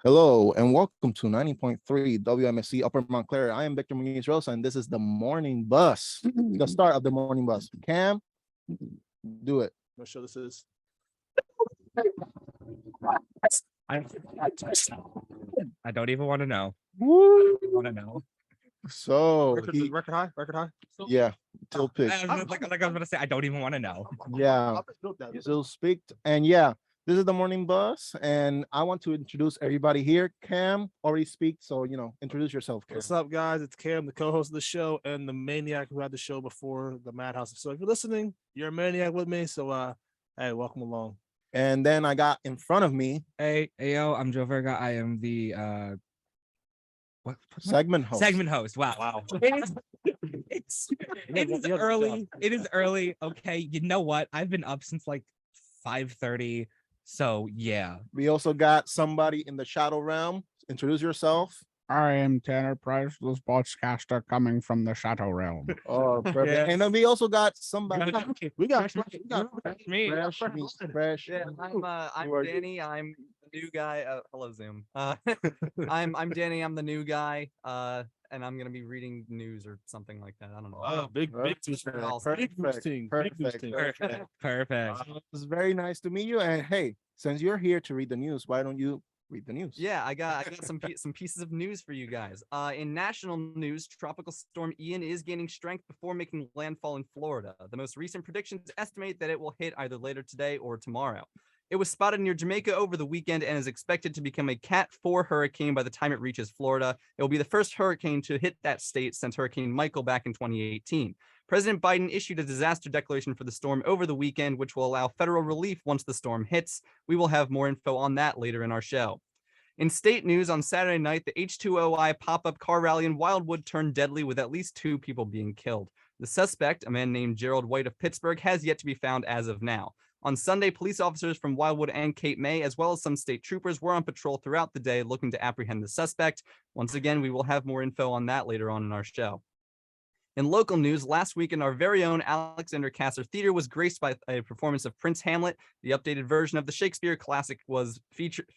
Hello and welcome to 90.3 WMSC Upper Montclair. I am Victor Muniz and this is the morning bus, the start of the morning bus. Cam, do it. What show this is? I don't even want to know. I don't want to know. So Record high. yeah, till pick. I was going to say, I don't even want to know. Yeah, still speak. And yeah, this is the morning bus, and I want to introduce everybody here. Cam already speak, so introduce yourself, Cam. What's up, guys? It's Cam, the co-host of the show, and the maniac who had the show before the Madhouse. So if you're listening, you're a maniac with me. So hey, welcome along. And then I got in front of me Hey, yo, I'm Joe Verga. I am the segment host. Segment host. Wow. It is early. It is early. Okay, you know what? I've been up since like 5:30. So yeah. We also got somebody in the shadow realm. Introduce yourself. I am Tanner Price, the sportscaster coming from the Shadow Realm. Oh, perfect. Yes. And then we also got somebody. We got Me. Fresh. Yeah, I'm Danny. I'm the new guy. Hello, Zoom. I'm Danny. I'm the new guy. And I'm gonna be reading news or something like that. I don't know. Oh, big news team. Perfect. It's very nice to meet you. And hey, since you're here to read the news, why don't you read the news? Yeah, I got some pieces of news for you guys. In national news, Tropical Storm Ian is gaining strength before making landfall in Florida. The most recent predictions estimate that it will hit either later today or tomorrow. It was spotted near Jamaica over the weekend and is expected to become a Cat 4 hurricane by the time it reaches Florida. It will be the first hurricane to hit that state since Hurricane Michael back in 2018. President Biden issued a disaster declaration for the storm over the weekend, which will allow federal relief once the storm hits. We will have more info on that later in our show. In state news, on Saturday night, the H2OI pop-up car rally in Wildwood turned deadly with at least 2 people being killed. The suspect, a man named Gerald White of Pittsburgh, has yet to be found as of now. On Sunday, police officers from Wildwood and Cape May, as well as some state troopers, were on patrol throughout the day looking to apprehend the suspect. Once again, we will have more info on that later on in our show. In local news, last weekend, our very own Alexander Kasser Theater was graced by a performance of Prince Hamlet. The updated version of the Shakespeare classic was featured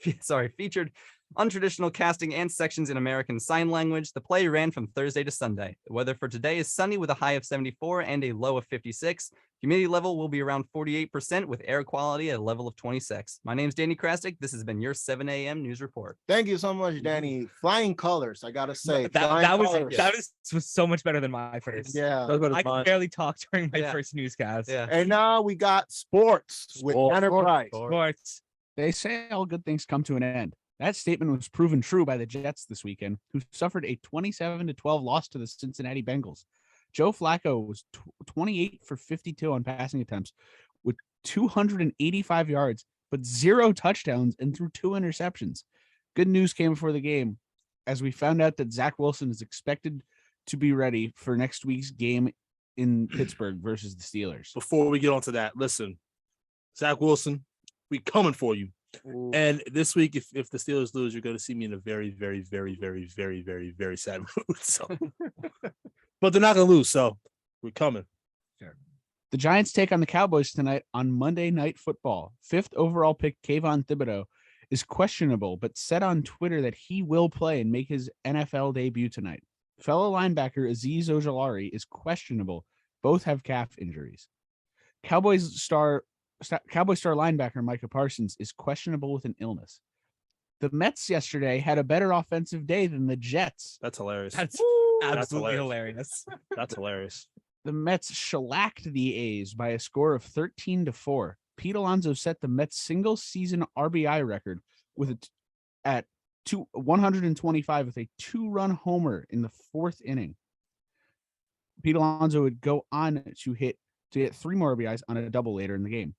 untraditional casting and sections in American Sign Language. The play ran from Thursday to Sunday. The weather for today is sunny with a high of 74 and a low of 56. Humidity level will be around 48% with air quality at a level of 26. My name is Danny Krastik. This has been your 7 a.m. news report. Thank you so much, Danny. Flying colors, I gotta say. That was so much better than my first. Yeah. I could barely talk during my first newscast. Yeah. And now we got sports with Enterprise. Sports. They say all good things come to an end. That statement was proven true by the Jets this weekend, who suffered a 27-12 loss to the Cincinnati Bengals. Joe Flacco was 28 for 52 on passing attempts with 285 yards, but 0 touchdowns and threw 2 interceptions. Good news came before the game, as we found out that Zach Wilson is expected to be ready for next week's game in Pittsburgh versus the Steelers. Before we get on to that, listen, Zach Wilson, we coming for you. Ooh. And this week, if the Steelers lose, you're going to see me in a very, very, very, very, very, very, very sad mood. So, but they're not going to lose, so we're coming. The Giants take on the Cowboys tonight on Monday Night Football. 5th overall pick Kayvon Thibodeau is questionable, but said on Twitter that he will play and make his NFL debut tonight. Fellow linebacker Azeez Ojulari is questionable. Both have calf injuries. Cowboys star linebacker Micah Parsons is questionable with an illness. The Mets yesterday had a better offensive day than the Jets. That's hilarious. That's absolutely hilarious. That's hilarious. The Mets shellacked the A's by a score of 13-4. Pete Alonso set the Mets single season RBI record with at 125 with a 2-run homer in the 4th inning. Pete Alonso would go on to get 3 more RBIs on a double later in the game.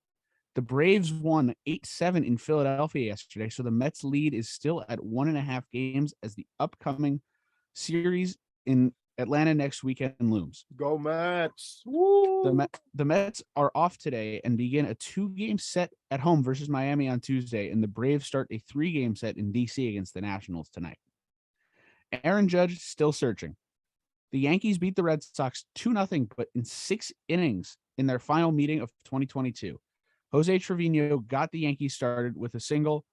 The Braves won 8-7 in Philadelphia yesterday, so the Mets lead is still at 1.5 games as the upcoming series in Atlanta next weekend looms. Go Mets. The Mets are off today and begin a 2-game set at home versus Miami on Tuesday, and the Braves start a 3-game set in D.C. against the Nationals tonight. Aaron Judge still searching. The Yankees beat the Red Sox 2-0, but in 6 innings in their final meeting of 2022. Jose Trevino got the Yankees started with a single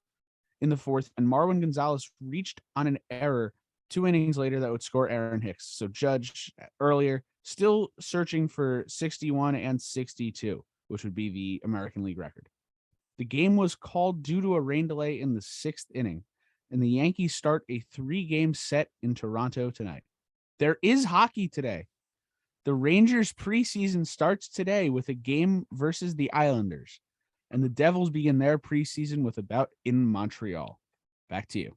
in the fourth, and Marwin Gonzalez reached on an error 2 innings later that would score Aaron Hicks. So Judge earlier still searching for 61 and 62, which would be the American League record. The game was called due to a rain delay in the 6th inning, and the Yankees start a 3-game set in Toronto tonight. There is hockey today. The Rangers preseason starts today with a game versus the Islanders, and the Devils begin their preseason with a bout in Montreal. Back to you.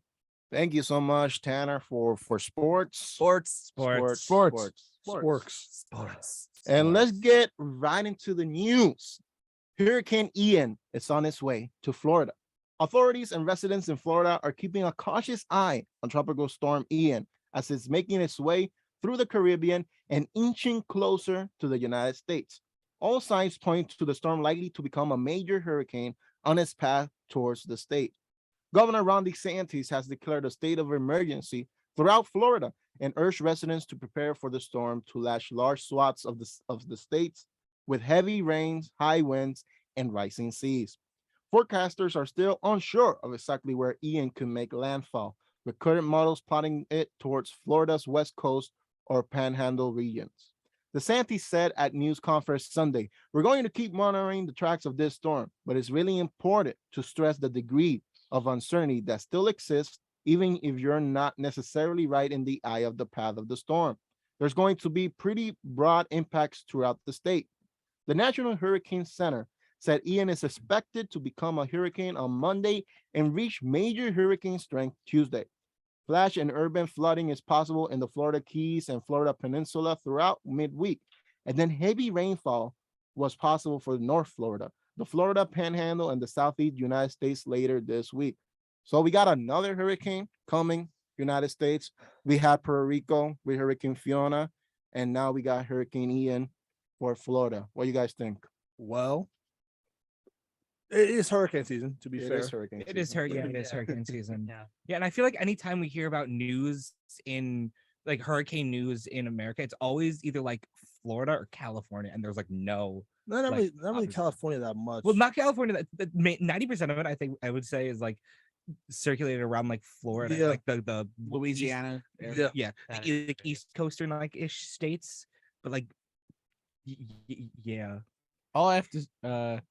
Thank you so much, Tanner, for sports. Sports. And let's get right into the news. Hurricane Ian is on its way to Florida. Authorities and residents in Florida are keeping a cautious eye on Tropical Storm Ian as it's making its way through the Caribbean and inching closer to the United States. All signs point to the storm likely to become a major hurricane on its path towards the state. Governor Ron DeSantis has declared a state of emergency throughout Florida and urged residents to prepare for the storm to lash large swaths of the states with heavy rains, high winds, and rising seas. Forecasters are still unsure of exactly where Ian could make landfall, with current models plotting it towards Florida's west coast or panhandle regions. DeSantis said at news conference Sunday, "We're going to keep monitoring the tracks of this storm, but it's really important to stress the degree of uncertainty that still exists, even if you're not necessarily right in the eye of the path of the storm. There's going to be pretty broad impacts throughout the state." The National Hurricane Center said Ian is expected to become a hurricane on Monday and reach major hurricane strength Tuesday. Flash and urban flooding is possible in the Florida Keys and Florida Peninsula throughout midweek, and then heavy rainfall was possible for North Florida, the Florida Panhandle, and the Southeast United States later this week. So we got another hurricane coming, United States. We had Puerto Rico with Hurricane Fiona, and now we got Hurricane Ian for Florida. What do you guys think? Well, it is hurricane season, to be It fair. is hurricane It is season. it is hurricane season. Yeah. Yeah, and I feel like anytime we hear about news in like hurricane news in America, it's always either like Florida or California, and there's like no. Not like, really opposite. California that much. Well, not California. That 90% of it, I think, I would say, is like circulated around like Florida, Yeah. like the Louisiana. Yeah. That like East Coastern like ish states, but like, yeah. All I have to,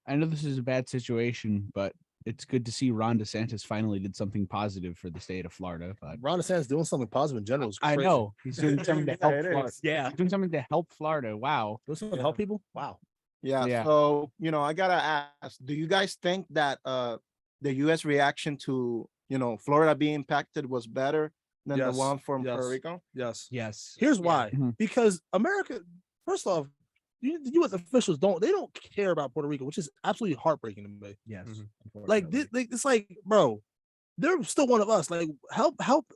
I know this is a bad situation, but it's good to see Ron DeSantis finally did something positive for the state of Florida. But Ron DeSantis doing something positive in general. Is I crazy. know he's doing something to help it Florida. is. Yeah. He's doing something to help Florida. Wow. Doing something to help people. Wow. Yeah. Yeah. So, I gotta ask, do you guys think that the US reaction to, Florida being impacted was better than Yes, the one from yes. Puerto Rico? Yes. Yes. Here's Yeah. why. Mhm. Because America, first off, the U.S. officials don't care about Puerto Rico, which is absolutely heartbreaking to me. Yes. Mhm. Like, it's like, bro, they're still one of us. Like, help out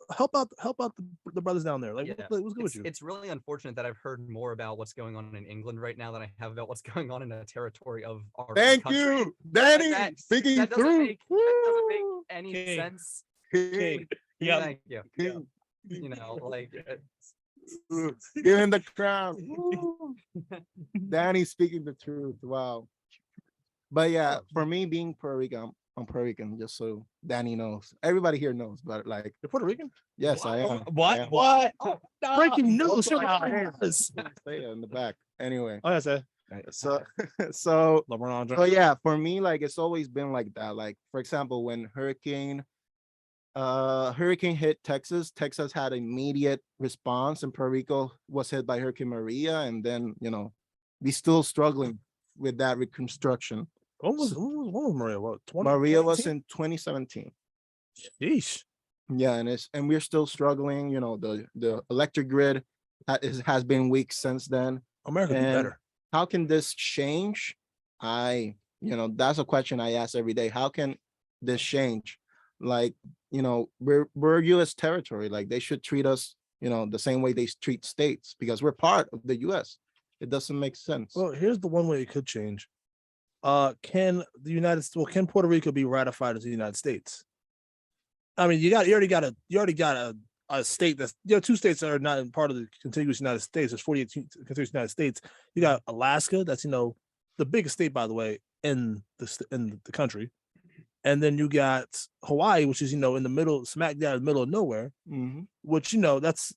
the brothers down there. Like, Yeah. what's good with you? It's really unfortunate that I've heard more about what's going on in England right now than I have about what's going on in a territory of our Thank country. you, Danny. That- Speaking that doesn't through. make- that doesn't make any King. sense. King, Yeah. Thank you. King. Like Give him the crown. Woo. Danny speaking the truth. Wow. But yeah, for me being Puerto Rican, I'm Puerto Rican, just so Danny knows. Everybody here knows, but like, You're Puerto Rican? yes, I am. What? I am. What? Breaking news. Say it in the back. Anyway, Oh, yeah, sir. so LeBron James. so yeah, for me, like it's always been like that. Like, for example, when hurricane hit Texas had immediate response, and Puerto Rico was hit by Hurricane Maria, and then we still struggling with that reconstruction. When was Maria? What? 20, Maria was 2018? in 2017. Yeesh. Yeah, and we're still struggling. The electric grid has been weak since then. America be And better. how can this change? That's a question I ask every day. How can this change? Like, we're US territory. Like, they should treat us, the same way they treat states, because we're part of the US. It doesn't make sense. Well, here's the one way it could change. Can Puerto Rico be ratified as the United States? I mean, you already got a state that's two states that are not in part of the contiguous United States. There's 48 contiguous United States. You got Alaska, that's the biggest state, by the way, in the country. and then you got Hawaii, which is in the middle, smack dab in the middle of nowhere. Mhm. Which that's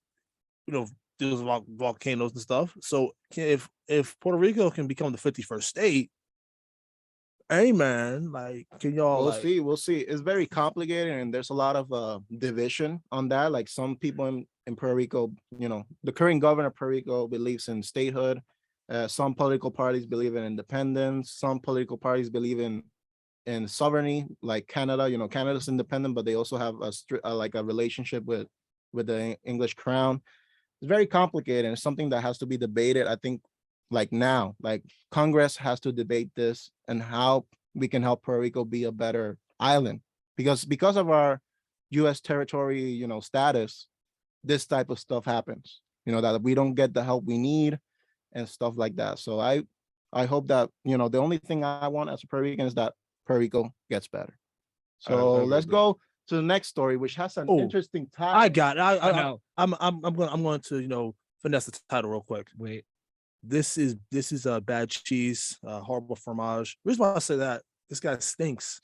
deals with volcanoes and stuff. So if Puerto Rico can become the 51st state, hey man, like, can y'all We'll see. It's very complicated, and there's a lot of division on that. Like some people in Puerto Rico, the current governor of Puerto Rico believes in statehood. Some political parties believe in independence. Some political parties believe in sovereignty, like Canada. Canada's independent, but they also have a relationship with the English crown. It's very complicated, and it's something that has to be debated. I think, like now, like Congress has to debate this and how we can help Puerto Rico be a better island, because of our U.S. territory, status, this type of stuff happens. That we don't get the help we need and stuff like that. So I hope that the only thing I want as a Puerto Rican is that Puerto Rico gets better. So let's go to the next story, which has an interesting title. I got it. I know. I'm going to finesse the title real quick. Wait. This is bad cheese, horrible fromage. The reason why I say that, this guy stinks.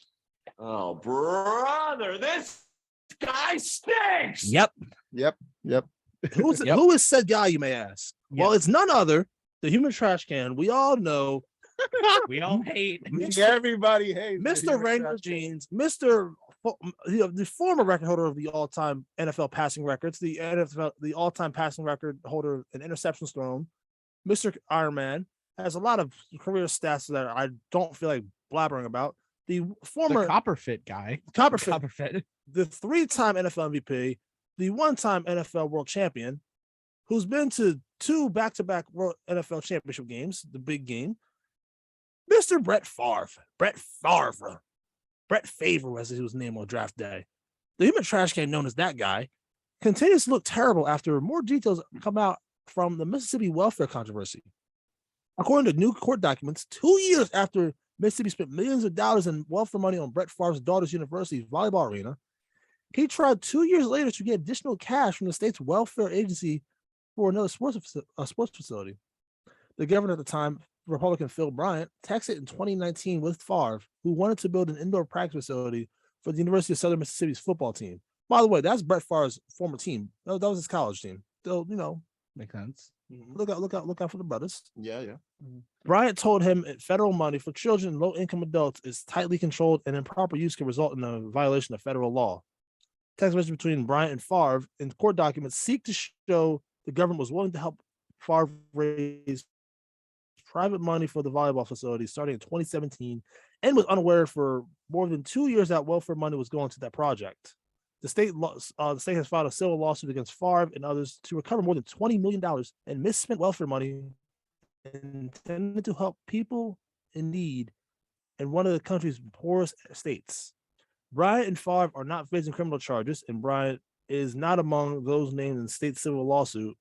Oh, brother, this guy stinks. Yep. Who is said guy, you may ask? Yep. Well, it's none other the human trash can. We all know. We all hate. Everybody hates Mr. Wrangler Jeans, Mr. The former record holder of the all-time NFL passing records, the all-time passing record holder in interceptions thrown, Mr. Iron Man, has a lot of career stats that I don't feel like blabbering about. The former Copperfit guy, Copperfit, the 3-time NFL MVP, the 1-time NFL World Champion, who's been to 2 back-to-back World NFL Championship games, the big game, Mr. Brett Favre, as he was named on draft day. The human trash can known as that guy continues to look terrible after more details come out from the Mississippi welfare controversy. According to new court documents, 2 years after Mississippi spent millions of dollars in welfare money on Brett Favre's daughter's university's volleyball arena, he tried 2 years later to get additional cash from the state's welfare agency for another sports facility. The governor at the time, Republican Phil Bryant, texted in 2019 with Favre, who wanted to build an indoor practice facility for the University of Southern Mississippi's football team. By the way, that's Brett Favre's former team. That was his college team. So, makes sense. Look out for the brothers. Yeah. Bryant told him federal money for children and low-income adults is tightly controlled, and improper use can result in a violation of federal law. Text message between Bryant and Favre in court documents seek to show the government was willing to help Favre raise private money for the volleyball facility starting in 2017, and was unaware for more than 2 years that welfare money was going to that project. The state has filed a civil lawsuit against Favre and others to recover more than $20 million in misspent welfare money intended to help people in need in one of the country's poorest states. Bryant and Favre are not facing criminal charges, and Bryant is not among those named in the state civil lawsuit.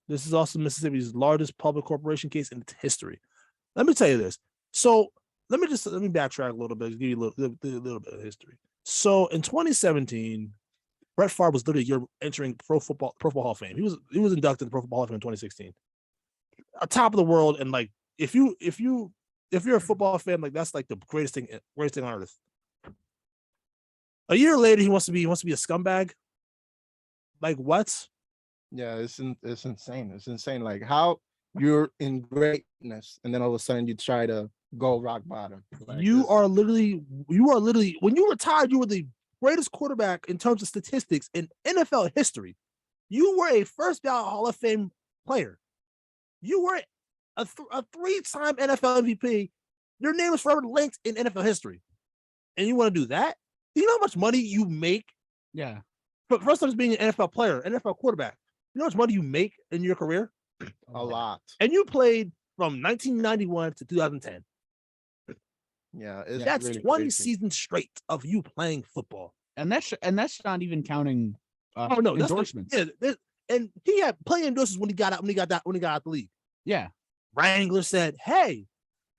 This is also Mississippi's largest public corporation case in its history. Let me tell you this. So let me backtrack a little bit, give you a little bit of history. So in 2017, Brett Favre was literally entering Pro Football Hall of Fame. He was inducted to the Pro Football Hall of Fame in 2016. Top of the world, and like if you're a football fan, like that's like the greatest thing on earth. A year later, he wants to be a scumbag. Like what? Yeah, it's insane. It's insane. Like how you're in greatness, and then all of a sudden you try to go rock bottom. Like you are literally when you retired, you were the greatest quarterback in terms of statistics in NFL history. You were a first ballot Hall of Fame player. You were a 3-time NFL MVP. Your name is forever linked in NFL history. And you want to do that? Do you know how much money you make? Yeah. But first time as being an NFL player, NFL quarterback. You know how much money you make in your career? a lot. And you played from 1991 to 2010. Yeah, that's really 20 crazy. seasons straight of you playing football. And that's not even counting endorsements. And he had plenty of endorsements when he got out the league. Yeah. Wrangler said, "Hey,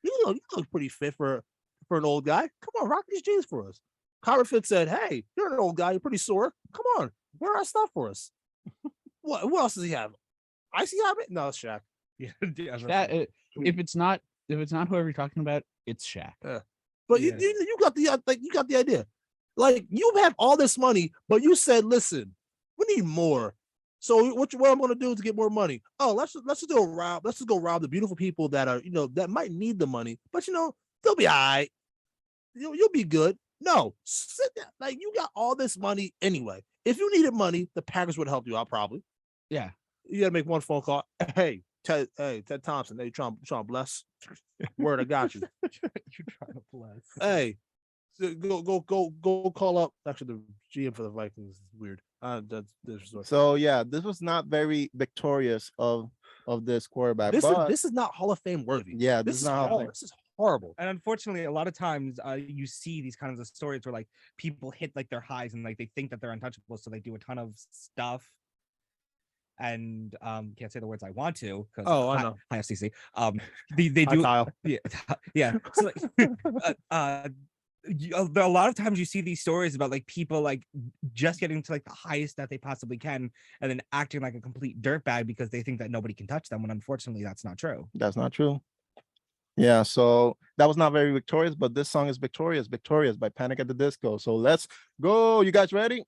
you look pretty fit for an old guy. Come on, rock these jeans for us." Copperfield said, "Hey, you're an old guy. You're pretty sore. Come on, wear our stuff for us." What else does he have? Icy Hobbit? No, it's Shaq. Yeah, if it's not whoever you're talking about, it's Shaq. But you got the idea. Like you have all this money, but you said, "Listen, we need more." So what I'm going to do to get more money? Oh, let's just go rob. Let's just go rob the beautiful people that are that might need the money, but they'll be all right. You'll be good. No, sit down. Like you got all this money anyway. If you needed money, the Packers would help you out probably. Yeah. You got to make one phone call. Hey, Ted Thompson. Hey, trying to bless. Word, I got you. You're trying to bless. Hey, so go call up. Actually, the GM for the Vikings is weird. So yeah, this was not very victorious of this quarterback. But This is not Hall of Fame worthy. yeah, this is not Hall of Fame. This is horrible. And unfortunately, a lot of times you see these kinds of stories where like people hit like their highs and like they think that they're untouchable, so they do a ton of stuff. And can't say the words I want to because I know. Hi FCC. They do. Kyle. Yeah. So, a lot of times you see these stories about like people like just getting to like the highest that they possibly can and then acting like a complete dirtbag because they think that nobody can touch them, when unfortunately that's not true. That's not true. Yeah, so that was not very victorious, but this song is victorious by Panic at the Disco. So let's go. You guys ready?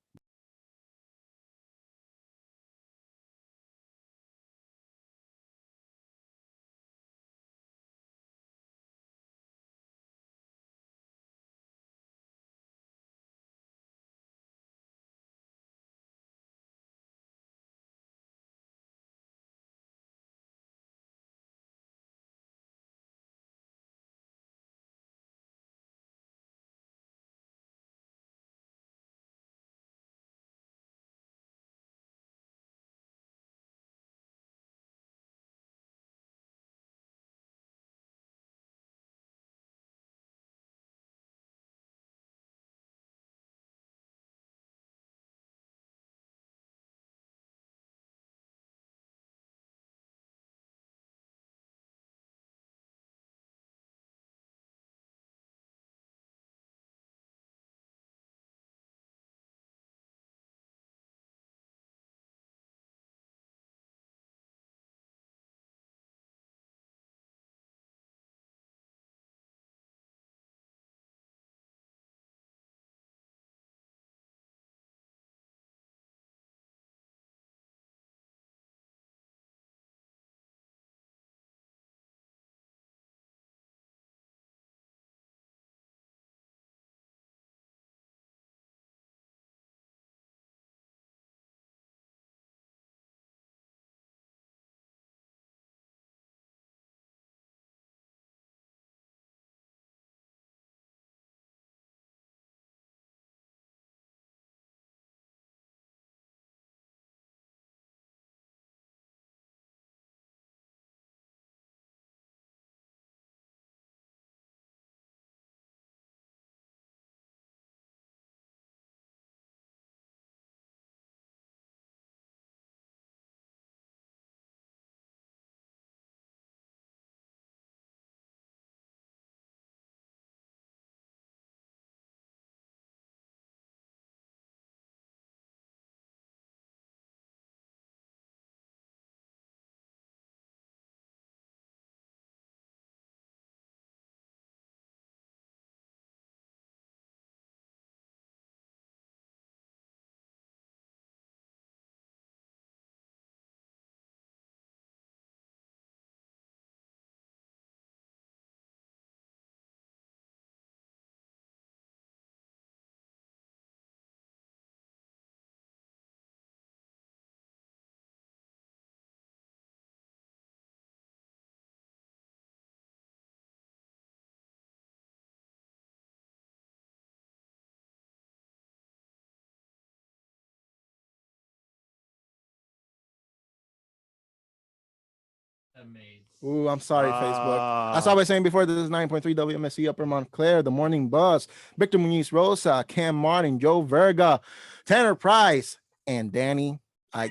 Ooh, I'm sorry, Facebook. As I was saying before, this is 9.3 WMSC Upper Montclair, the Morning Buzz. Victor Muniz Rosa, Cam Martin, Joe Verga, Tanner Price, and Danny. I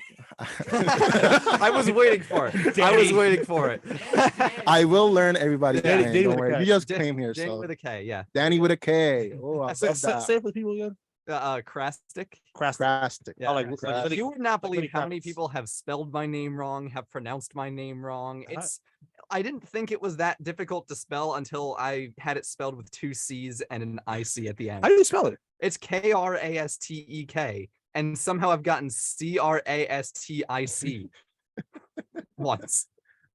was waiting for it. I was waiting for it. I will learn everybody's Danny name. Don't with a worry. K. You just came here, Danny so with a K, yeah. Danny with a K. Oh, I love Say that. it for the people again. Krastic. Crastic. Yeah, like Krastic. You would not believe Lenny how many Kravitz. people have spelled my name wrong, have pronounced my name wrong. I didn't think it was that difficult to spell until I had it spelled with 2 C's and an IC at the end. How do you spell it? It's Krastek, and somehow I've gotten Crastic once.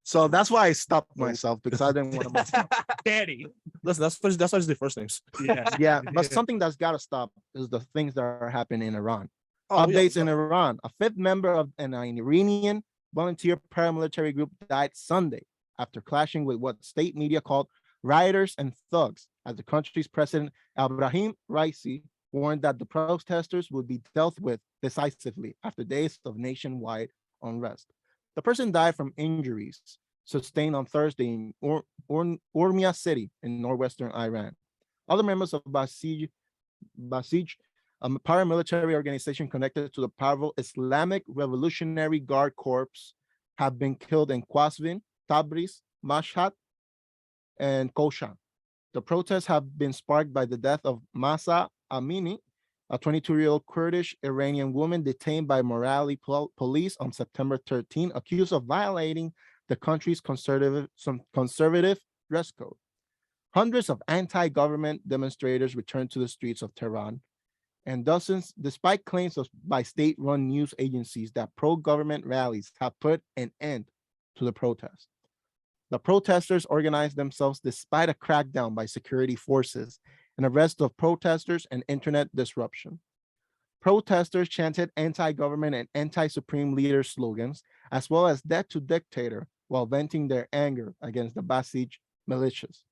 So that's why I stopped myself because I didn't want to mess up. Danny. Listen, that's why I just do first names. Yeah. Yeah, but something that's got to stop is the things that are happening in Iran. Oh, yeah. Updates in Iran. A fifth member of an Iranian volunteer paramilitary group died Sunday after clashing with what state media called rioters and thugs, as the country's president Ebrahim Raisi warned that the protesters would be dealt with decisively after days of nationwide unrest. The person died from injuries sustained on Thursday in Urmia city in northwestern Iran. Other members of Basij, a paramilitary organization connected to the powerful Islamic Revolutionary Guard Corps, have been killed in Qasvin, Tabriz, Mashhad, and Koshan. The protests have been sparked by the death of Masa Amini, a 22-year-old Kurdish Iranian woman detained by Morali police on September 13, accused of violating the country's conservative dress code. Hundreds of anti-government demonstrators returned to the streets of Tehran, and dozens, despite claims by state-run news agencies that pro-government rallies have put an end to the protest. The protesters organized themselves despite a crackdown by security forces and arrest of protesters and internet disruption. Protesters chanted anti-government and anti-supreme leader slogans, as well as death to dictator, while venting their anger against the Basij militias.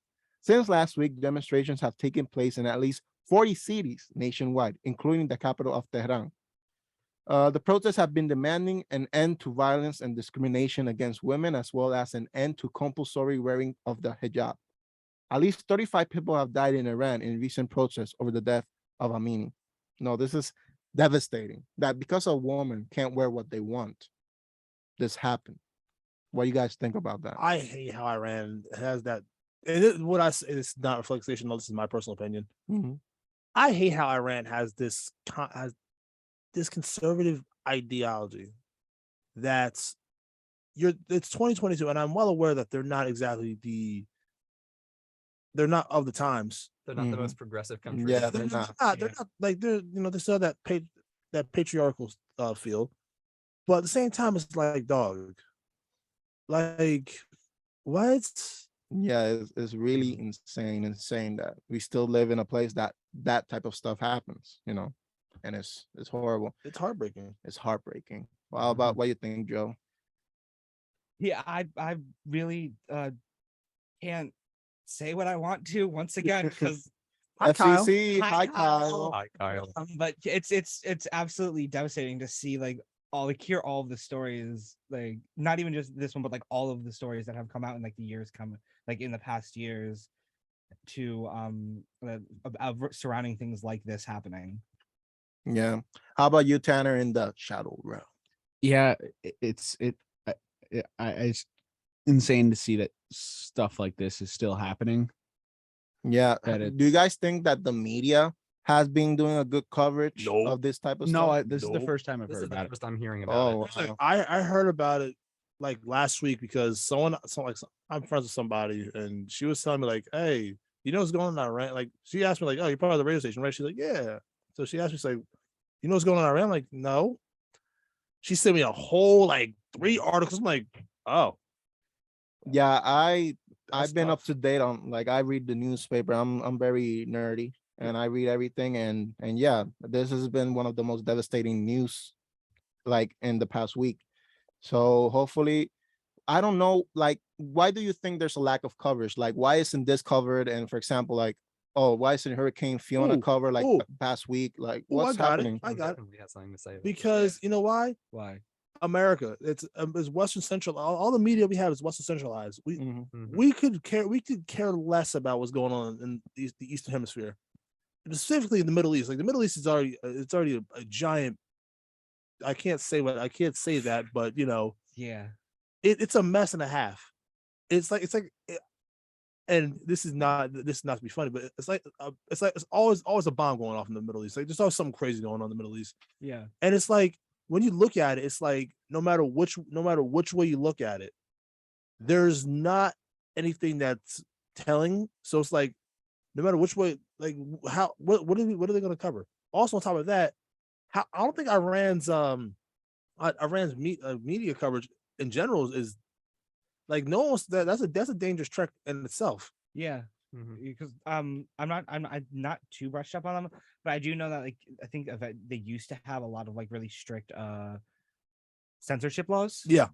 Since last week, demonstrations have taken place in at least 40 cities nationwide, including the capital of Tehran. The protests have been demanding an end to violence and discrimination against women, as well as an end to compulsory wearing of the hijab. At least 35 people have died in Iran in recent protests over the death of Amini. No, this is devastating. That because a woman can't wear what they want, this happened. What do you guys think about that? I hate how Iran has that. And it, what I say, it's not reflection. This is my personal opinion. Mm-hmm. I hate how Iran has this conservative ideology that's it's 2022, and I'm well aware that they're not exactly they're not of the times. They're not the most progressive country. Yeah, They're they're not. They're not like they still have that patriarchal feel, but at the same time, it's like dog. Like what? Yeah, it's really insane that we still live in a place that type of stuff happens, and it's horrible. It's heartbreaking. It's heartbreaking. Well, how about what you think, Joe? Yeah, I really can't say what I want to once again because Hi, Kyle. FCC, hi Kyle. Hi, Kyle. but it's absolutely devastating to see hear all of the stories, like not even just this one, but like all of the stories that have come out in like the years in the past years to surrounding things like this happening. Yeah. How about you, Tanner, in the shadow realm? Yeah, it's insane to see that stuff like this is still happening. Yeah. That Do you guys think that the media has been doing a good coverage No. of this type of No, stuff? this is the first time I've This heard is the about it. first I'm hearing about Oh, it. wow. I heard about it like last week because I'm friends with somebody and she was telling me like, hey, you know what's going on in Iran? Like she asked me like, oh, you're part of the radio station, right? She's like, yeah. So she asked me, she's like, you know what's going on in Iran? I'm like, no. She sent me a whole like 3 articles. I'm like, oh. Yeah, I've That's been up tough. to date on, like, I read the newspaper. I'm very nerdy and I read everything, and yeah, this has been one of the most devastating news like in the past week. So hopefully, I don't know, like, why do you think there's a lack of coverage? Like, why isn't this covered? And for example, like, oh, why isn't Hurricane Fiona Ooh, covered like ooh. past week? Like, Ooh, what's I got it. happening? I got it. Definitely has something to say. about Because you know why? Why? America. It's Western Central. All the media we have is Western centralized. Mhm. Mhm. We could care less about what's going on in the Eastern Hemisphere, specifically in the Middle East. Like the Middle East is already a giant. I can't say that, but Yeah. it's a mess and a half. It's like and this is not to be funny, but it's always a bomb going off in the Middle East. Like there's always something crazy going on in the Middle East, Yeah. and it's like when you look at it, it's like no matter which way you look at it, there's not anything that's telling. So it's like no matter which way, like how what are they going to cover? Also, on top of that, I don't think Iran's media coverage in general is like no one's that's a dangerous trek in itself. Yeah. Because I'm not too brushed up on them, but I do know that like I think that they used to have a lot of like really strict censorship laws. Yeah,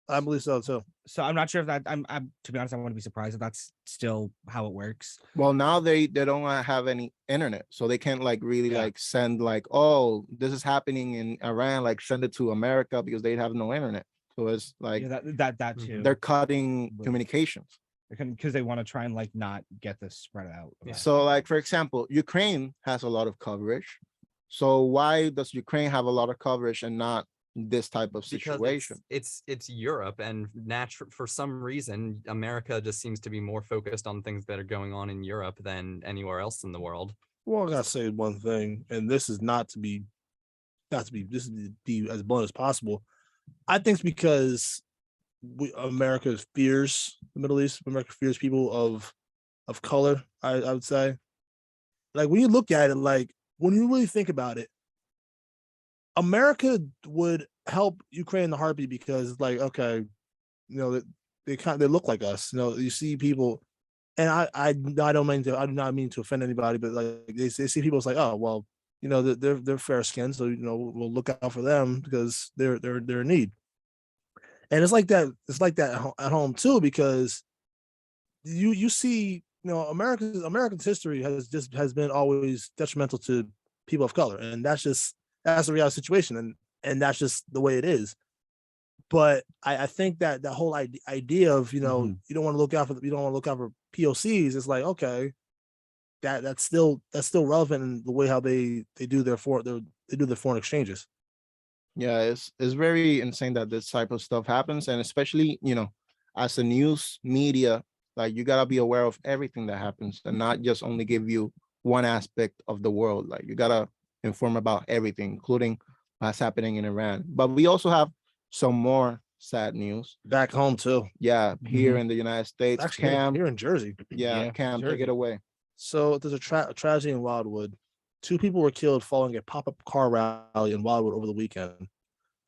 I believe so too. So I'm not sure if that I'm to be honest, I wouldn't be surprised if that's still how it works. Well, now they don't have any internet, so they can't like really Yeah. like send like, oh, this is happening in Iran, like send it to America because they have no internet. So it's like Yeah, that too. they're cutting communications. Because they want to try and like not get this spread out. So like, for example, Ukraine has a lot of coverage. So why does Ukraine have a lot of coverage and not this type of situation? Because it's Europe, and for some reason America just seems to be more focused on things that are going on in Europe than anywhere else in the world. Well, I gotta say one thing, and this is this is to be as blunt as possible. I think it's because America fears the Middle East. America fears people of color. I would say, like when you look at it, like when you really think about it, America would help Ukraine in the heartbeat because, like, okay, you know, they look like us. You know, you see people, and I do not mean to offend anybody, but like they see people, it's like, oh well, you know, they're fair skinned, so you know we'll look out for them because they're in need. And it's like that. It's like that at home too, because you see, you know, America's history has been always detrimental to people of color, and that's the reality situation, and that's just the way it is. But I think that whole idea of, you know, you don't want to look out for POCs. It's like, okay, that's still relevant in the way how they do their foreign exchanges. Yeah, it's very insane that this type of stuff happens, and especially, you know, as a news media, like you gotta be aware of everything that happens and not just only give you one aspect of the world. Like you gotta inform about everything, including what's happening in Iran. But we also have some more sad news back home too. Yeah, here in the United States. Actually, Cam, here in Jersey. yeah, Cam, take it away. So there's a tragedy in Wildwood. 2 people were killed following a pop-up car rally in Wildwood over the weekend.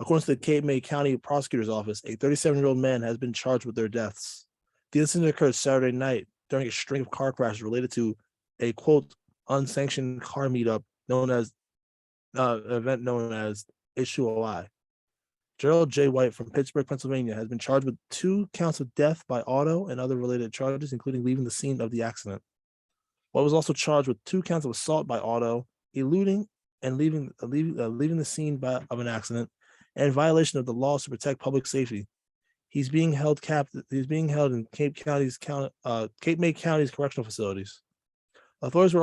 According to the Cape May County Prosecutor's Office, a 37-year-old man has been charged with their deaths. The incident occurred Saturday night during a string of car crashes related to a, quote, unsanctioned car meetup known as event known as H2OI. Gerald J. White from Pittsburgh, Pennsylvania, has been charged with 2 counts of death by auto and other related charges, including leaving the scene of the accident. White was also charged with 2 counts of assault by auto, eluding and leaving the scene of an accident, and violation of the laws to protect public safety. He's being held in Cape May County's correctional facilities. Authorities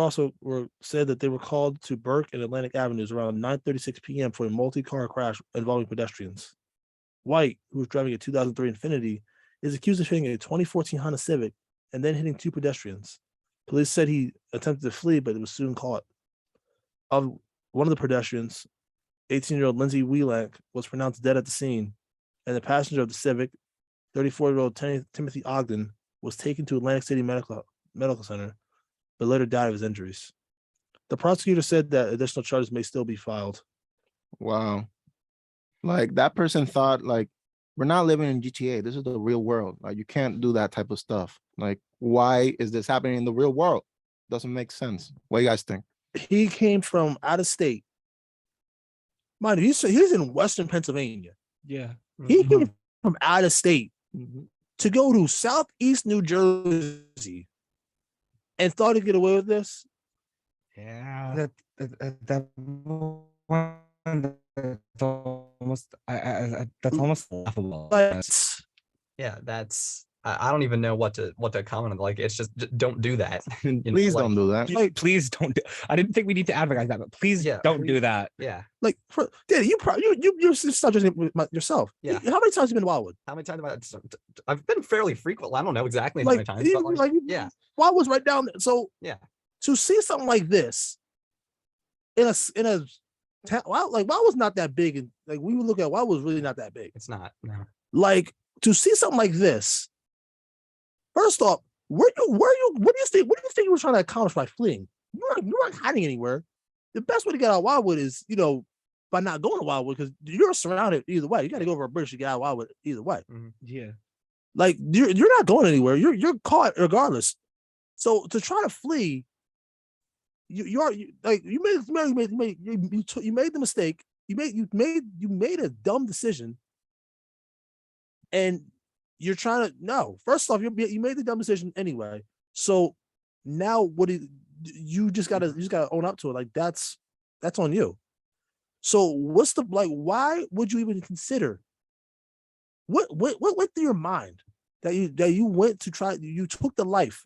were said that they were called to Burke and Atlantic Avenues around 9:36 p.m. for a multi-car crash involving pedestrians. White, who was driving a 2003 Infiniti, is accused of hitting a 2014 Honda Civic and then hitting 2 pedestrians. Police said he attempted to flee, but was soon caught. Of one of the pedestrians, 18-year-old Lindsay Wheelank, was pronounced dead at the scene, and the passenger of the Civic, 34-year-old Timothy Ogden, was taken to Atlantic City Medical Center, but later died of his injuries. The prosecutor said that additional charges may still be filed. Wow. Like that person thought, like, we're not living in GTA. This is the real world. Like you can't do that type of stuff. Like, why is this happening in the real world? Doesn't make sense. What do you guys think? He came from out of state. Mind you, he's in Western Pennsylvania. Yeah. He came from out of state to go to Southeast New Jersey and thought he'd get away with this. Yeah. That's almost laughable. Yeah, that's I don't even know what to comment on. Like, it's just don't do that. You know, Please like, don't do that. Like, please don't. I didn't think we need to advertise that, but please don't do that. Yeah. Like, Daddy, you're start judging yourself. Yeah. How many times have you been to Wildwood? How many times I've been fairly frequent. I don't know exactly how many times, but yeah. Wildwood's right down there. So yeah, to see something like this in a town, like Wildwood's not that big, and like we would look at Wildwood's really not that big. It's not. No. Like to see something like this. First off, What do you think you were trying to accomplish by fleeing? You weren't hiding anywhere. The best way to get out of Wildwood is, by not going to Wildwood, because you're surrounded either way. You got to go over a bridge to get out of Wildwood either way. Yeah. Like you're not going anywhere. You're caught regardless. So to try to flee, you made the mistake. You made a dumb decision, and you're trying to no. First off, you made the dumb decision anyway. So now what you just gotta own up to it. Like that's on you. So what's the why would you even consider what went through your mind that you went to try, you took the life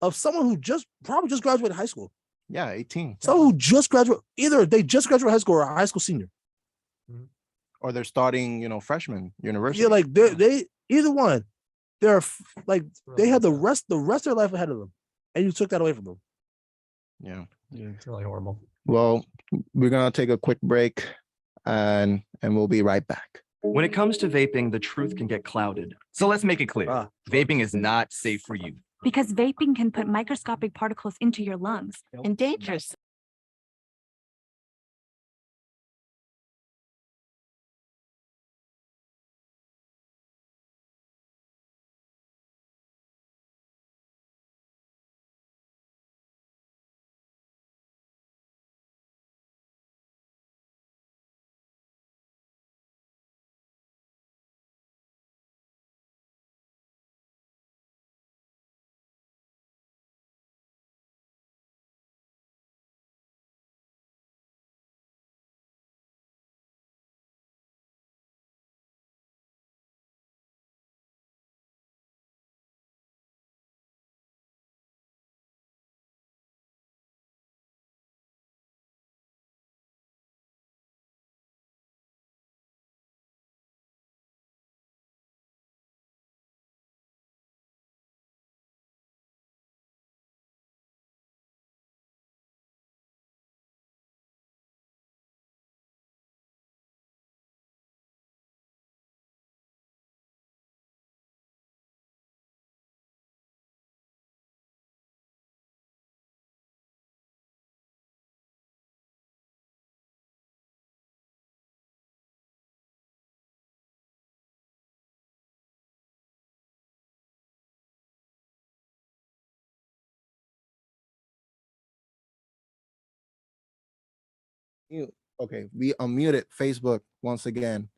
of someone who probably just graduated high school? Yeah, 18. Someone who just graduated, either they just graduated high school or a high school senior. Or they're starting, freshman university. Yeah, like they either one. They're like they had the rest of their life ahead of them, and you took that away from them. Yeah. It's really horrible. Well, we're gonna take a quick break, and we'll be right back. When it comes to vaping, the truth can get clouded. So let's make it clear. Vaping is not safe for you. Because vaping can put microscopic particles into your lungs and dangerous. Okay, we unmuted Facebook once again.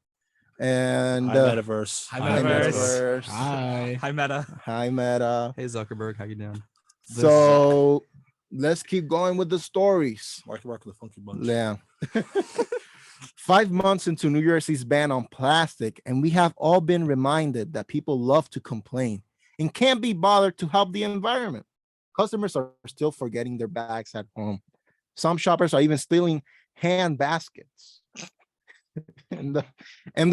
And Hi, Metaverse. Hi, hi, Metaverse. Metaverse. Hi. Hi, Meta. Hi, Meta. Hey Zuckerberg, how you doing? So let's keep going with the stories. Mark the Funky Bunch. Yeah. 5 months into New Jersey's ban on plastic, and we have all been reminded that people love to complain and can't be bothered to help the environment. Customers are still forgetting their bags at home. Some shoppers are even stealing hand baskets. and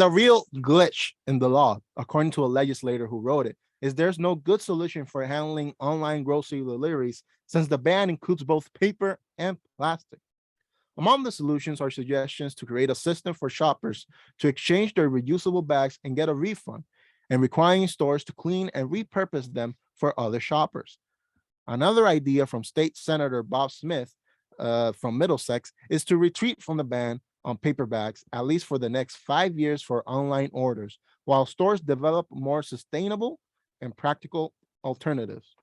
the real glitch in the law, according to a legislator who wrote it, is there's no good solution for handling online grocery deliveries since the ban includes both paper and plastic. Among the solutions are suggestions to create a system for shoppers to exchange their reusable bags and get a refund, and requiring stores to clean and repurpose them for other shoppers. Another idea from State Senator Bob Smith from Middlesex is to retreat from the ban on paper bags, at least for the next 5 years for online orders, while stores develop more sustainable and practical alternatives.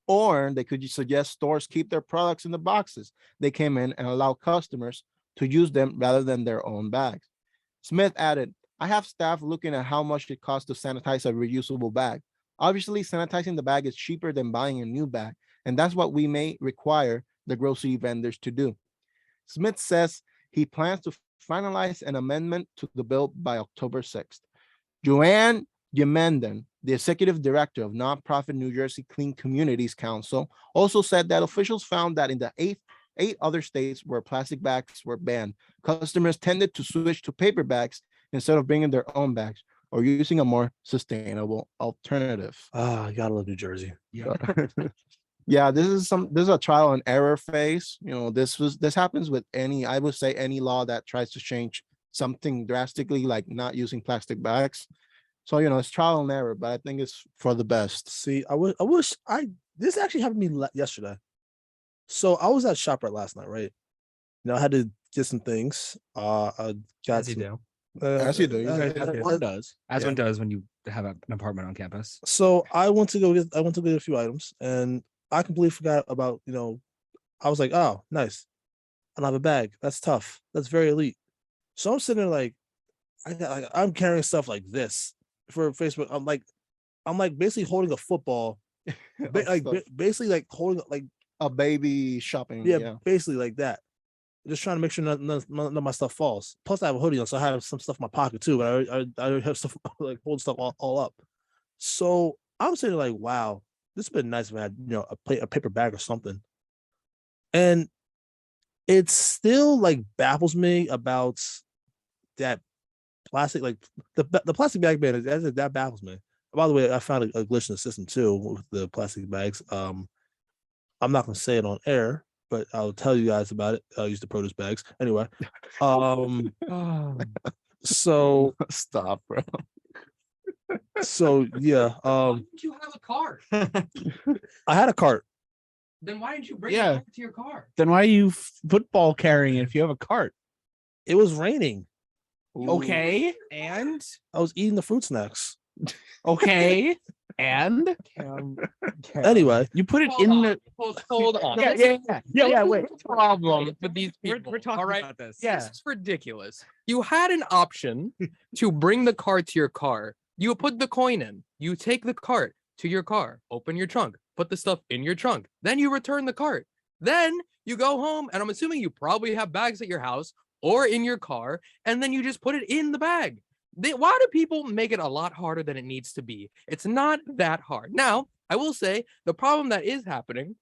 Or they could suggest stores keep their products in the boxes they came in and allow customers to use them rather than their own bags. Smith added, I have staff looking at how much it costs to sanitize a reusable bag. Obviously, sanitizing the bag is cheaper than buying a new bag, and that's what we may require the grocery vendors to do. Smith says he plans to finalize an amendment to the bill by October 6th. Joanne Yemenden, the executive director of nonprofit New Jersey Clean Communities Council, also said that officials found that in the eight other states where plastic bags were banned, customers tended to switch to paper bags instead of bringing their own bags or using a more sustainable alternative. I gotta love New Jersey. Yeah. Yeah, this is a trial and error phase. This happens with I would say any law that tries to change something drastically, like not using plastic bags. So it's trial and error, but I think it's for the best. See, I wish this actually happened to me yesterday. So I was at ShopRite last night, right? I had to get some things. I got As you some, do. As you do. One does. As Yeah. one does when you have an apartment on campus. So I went to go get a few items, and I completely forgot about I was like, oh, nice. I don't have a bag. That's tough. That's very elite. So I'm sitting there like, I'm carrying stuff like this for Facebook. I'm like basically holding a football, basically like holding like a baby shopping. yeah, basically like that. Just trying to make sure none of my stuff falls. Plus, I have a hoodie on, so I have some stuff in my pocket too. But I have stuff like hold stuff all up. So I'm sitting there like, wow, this would been nice if I had a paper bag or something. And it still like baffles me about that plastic, like the plastic bag ban. That baffles me. By the way, I found a glitch in the system too with the plastic bags. I'm not gonna say it on air, but I'll tell you guys about it. I'll use the produce bags anyway. So Stop, bro. So yeah. Why didn't you have a cart? I had a cart. Then why didn't you bring Yeah. it over to your car? Then why are you football carrying it if you have a cart? It was raining. Okay, and I was eating the fruit snacks. okay, and Anyway, you put it Hold in on, the hold on. yeah. Wait, Problem with these people. We're talking all right? about this. Yeah. This is ridiculous. You had an option to bring the cart to your car. You put the coin in. You take the cart to your car, open your trunk, put the stuff in your trunk. Then you return the cart. Then you go home, and I'm assuming you probably have bags at your house or in your car, and then you just put it in the bag. Why do people make it a lot harder than it needs to be? It's not that hard. Now, I will say the problem that is happening,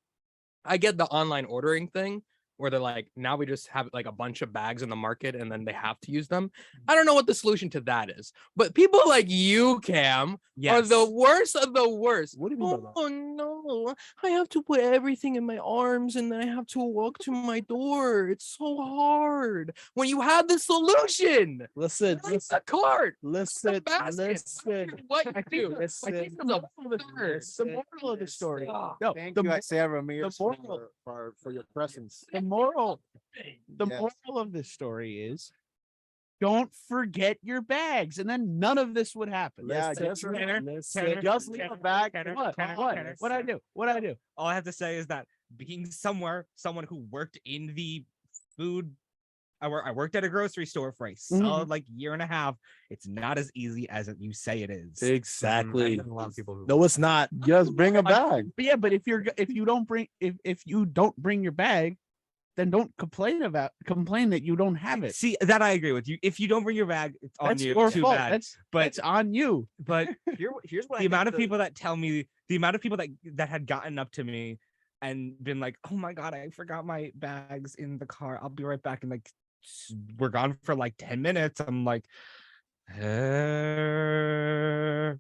I get the online ordering thing where they're like, now we just have like a bunch of bags in the market and then they have to use them. I don't know what the solution to that is, but people like you, Cam, are the worst of the worst. What do you mean by that? Oh no, I have to put everything in my arms and then I have to walk to my door. It's so hard. When you have the solution, listen, it's a cart. listen, Basket. What you do? listen. I think it's a third. the moral of the story. Stop. No, Thank the, you, Isaiah Ramirez, the moral- for your presence. the moral Yes. moral of this story is don't forget your bags, and then none of this would happen. Yeah, Listen, just listen. just leave a bag. What I do? What I do? All I have to say is that being someone who worked in the food, I worked at a grocery store for a solid like year and a half. It's not as easy as you say it is. Exactly. A lot of people who No, it's not. Just bring a bag. But yeah, but if you don't bring your bag, then don't complain that you don't have it. See, that I agree with you. If you don't bring your bag, it's on That's you. your Too fault. bad. But it's on you. But here's what the amount of people that tell me, the amount of people that had gotten up to me and been like, "Oh my god, I forgot my bags in the car. I'll be right back." And like, we're gone for like 10 minutes. I'm like,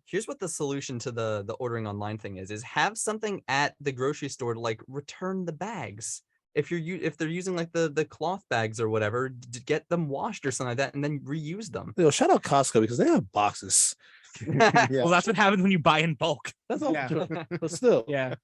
Here's what the solution to the ordering online thing is have something at the grocery store to like return the bags. If they're using like the cloth bags or whatever, get them washed or something like that and then reuse them. Shout out Costco because they have boxes. Yeah. well, that's what happens when you buy in bulk. That's all Yeah. true. But still, Yeah.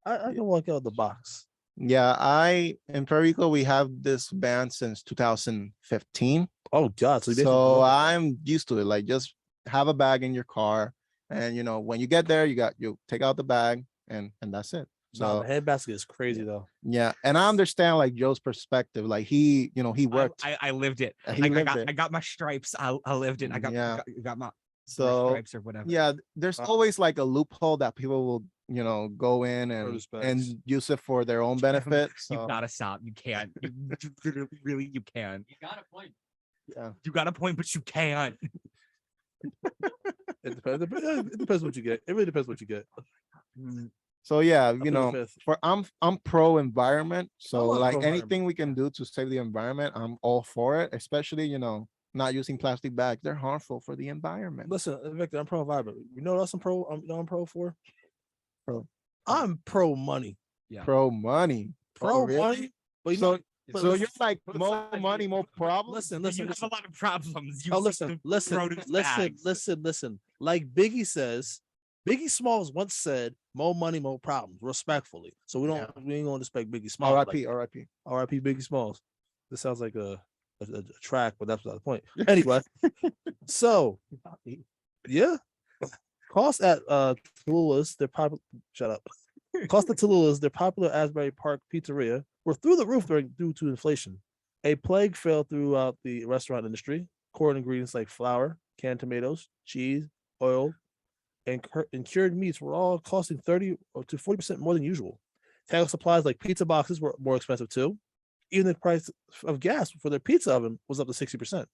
I can walk out the box. Yeah, in Puerto Rico, we have this ban since 2015. Oh God! So I'm used to it. Like, just have a bag in your car, and when you get there, you take out the bag, and that's it. So So the handbasket is crazy though. yeah, and I understand like Joe's perspective. Like he worked. I lived it. He lived it. I got my stripes. I lived it. I got Yeah. got my So stripes or whatever. yeah, there's always like a loophole that people will go in Produce bags. and use it for their own benefit. You So gotta stop. You can't. You really, you can. You got a point. yeah. You got a point, but you can't. It depends. It depends what you get. It really depends what you get. So yeah, plead the fifth. I'm pro environment. So love like pro environment. anything we can do to save the environment, I'm all for it. Especially not using plastic bags. They're harmful for the environment. Listen, Victor, I'm pro environment. You know what else I'm pro? I'm pro for. Pro. I'm pro money. Yeah. Pro money. Pro Oh, really? money. But you So know, but so listen, you're like more money, more problems. listen, You listen, have a lot of problems. You Oh, see listen, the listen, produce listen, bags. listen. Like Biggie says, Biggie Smalls once said, "More money, more problems." Respectfully, so we ain't gonna respect Biggie Smalls. R.I.P. R.I.P. R.I.P. Biggie Smalls. This sounds like a track, but that's not the point. Anyway, so yeah, cost at Tallulah's, they're popular. Shut up. Cost at Tallulah's, their popular Asbury Park pizzeria, were through the roof due to inflation. A plague fell throughout the restaurant industry. Core ingredients like flour, canned tomatoes, cheese, oil, and cured meats were all costing 30 to 40% more than usual. Table supplies like pizza boxes were more expensive too. Even the price of gas for their pizza oven was up to 60%.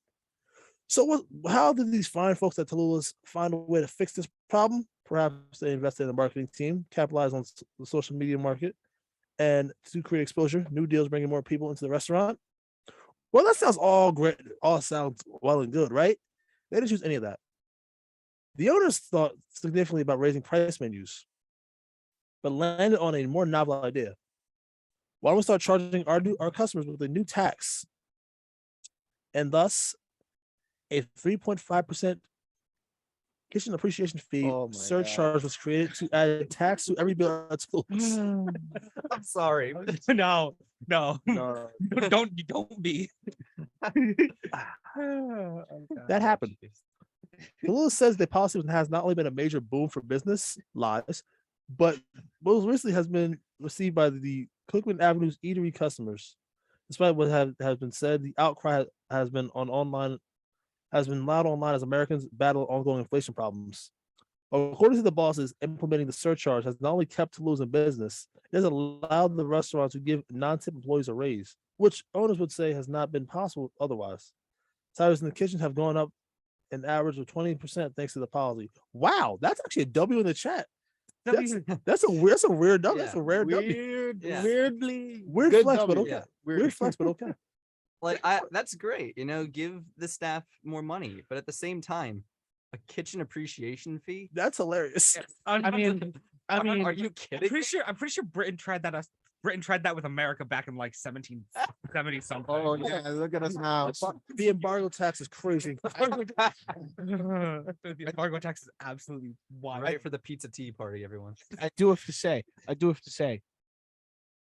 So how did these fine folks at Tallulah's find a way to fix this problem? Perhaps they invested in a marketing team, capitalized on the social media market, and to create exposure, new deals bringing more people into the restaurant. Well, that sounds all great. All sounds well and good, right? They didn't choose any of that. The owners thought significantly about raising price menus, but landed on a more novel idea. Why don't we start charging our customers with a new tax? And thus, a 3.5% kitchen appreciation fee surcharge was created to add a tax to every bill at schools. I'm sorry. No, don't be. That happened. Tallulah's says the policy has not only been a major boom for business lives, but most recently has been received by the Cookman Avenue's eatery customers. Despite what has been said, the outcry has been loud online as Americans battle ongoing inflation problems. According to the bosses, implementing the surcharge has not only kept Toulouse in business, it has allowed the restaurant to give non-tip employees a raise, which owners would say has not been possible otherwise. Salaries in the kitchen have gone up an average of 20% thanks to the policy. Wow, that's actually a W in the chat. That's a weird W. Yeah. That's a rare W. Weird good flex, but W. okay. Yeah. Weird flex, but okay. Like that's great. Give the staff more money, but at the same time, a kitchen appreciation fee. That's hilarious. I mean, Are you kidding? I'm pretty sure Britain tried that. Britain tried that with America back in like 1770 something. Oh yeah, look at us now. The embargo tax is crazy. The embargo tax is absolutely wild. Right for the pizza tea party, everyone. I do have to say,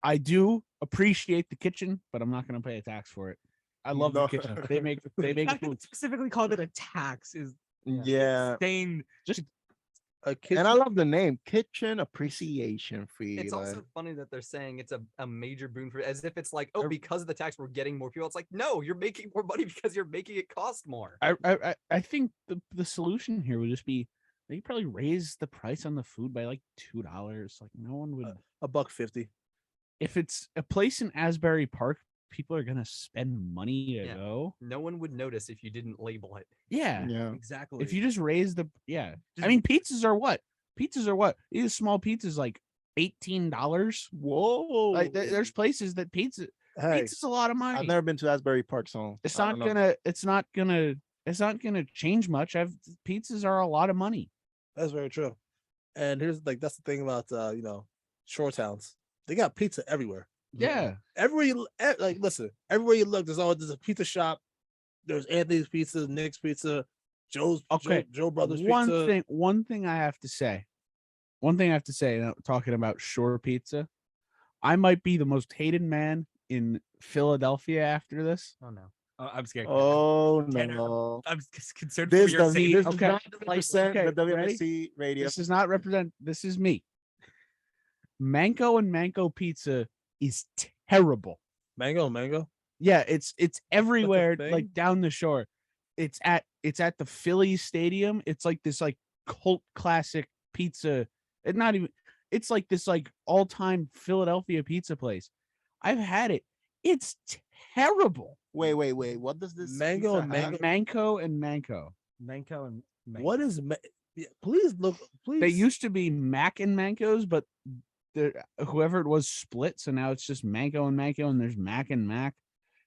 I do appreciate the kitchen, but I'm not going to pay a tax for it. I love the kitchen. They make The fact that food. it specifically called it a tax is Yeah, insane. A kitchen. and I love the name Kitchen Appreciation Fee. It's like- also funny that they're saying it's a major boon for, as if it's like, oh, because of the tax, we're getting more people. It's like, no, you're making more money because you're making it cost more. I think the solution here would just be they probably raise the price on the food by like $2. Like no one would. $1.50. If it's a place in Asbury Park, people are gonna spend money to Yeah. go. No one would notice if you didn't label it. Yeah. yeah. Exactly. If you just raise the I Just- mean pizzas are what? These small pizzas like $18. Whoa. Like there's places that pizza's a lot of money. I've never been to Asbury Park, so It's I not don't know. gonna change much. Pizzas are a lot of money. That's very true. And that's the thing about shore towns. They got pizza everywhere. Yeah. Everywhere you everywhere you look, there's a pizza shop. There's Anthony's Pizza, Nick's Pizza, Joe Brothers Pizza. One thing I have to say, talking about shore pizza, I might be the most hated man in Philadelphia after this. Oh no. I'm scared. Oh Tanner, no. I'm concerned This for your doesn't safety. this Okay. does not represent Okay, the ready? WMC radio. This is not represent. This is me. Mango and Mango pizza is terrible. Mango. Yeah, it's everywhere, thing? like down the shore. It's at the Phillies stadium. It's like this like cult classic pizza. It's like this like all-time Philadelphia pizza place. I've had it. It's terrible. Wait. What does this Mango pizza and have? Manco and Manco. Manco and Manco. What is please look, please. They used to be Mac and Mancos, but whoever it was split, so now it's just Manco and Manco, and there's Mac and Mac.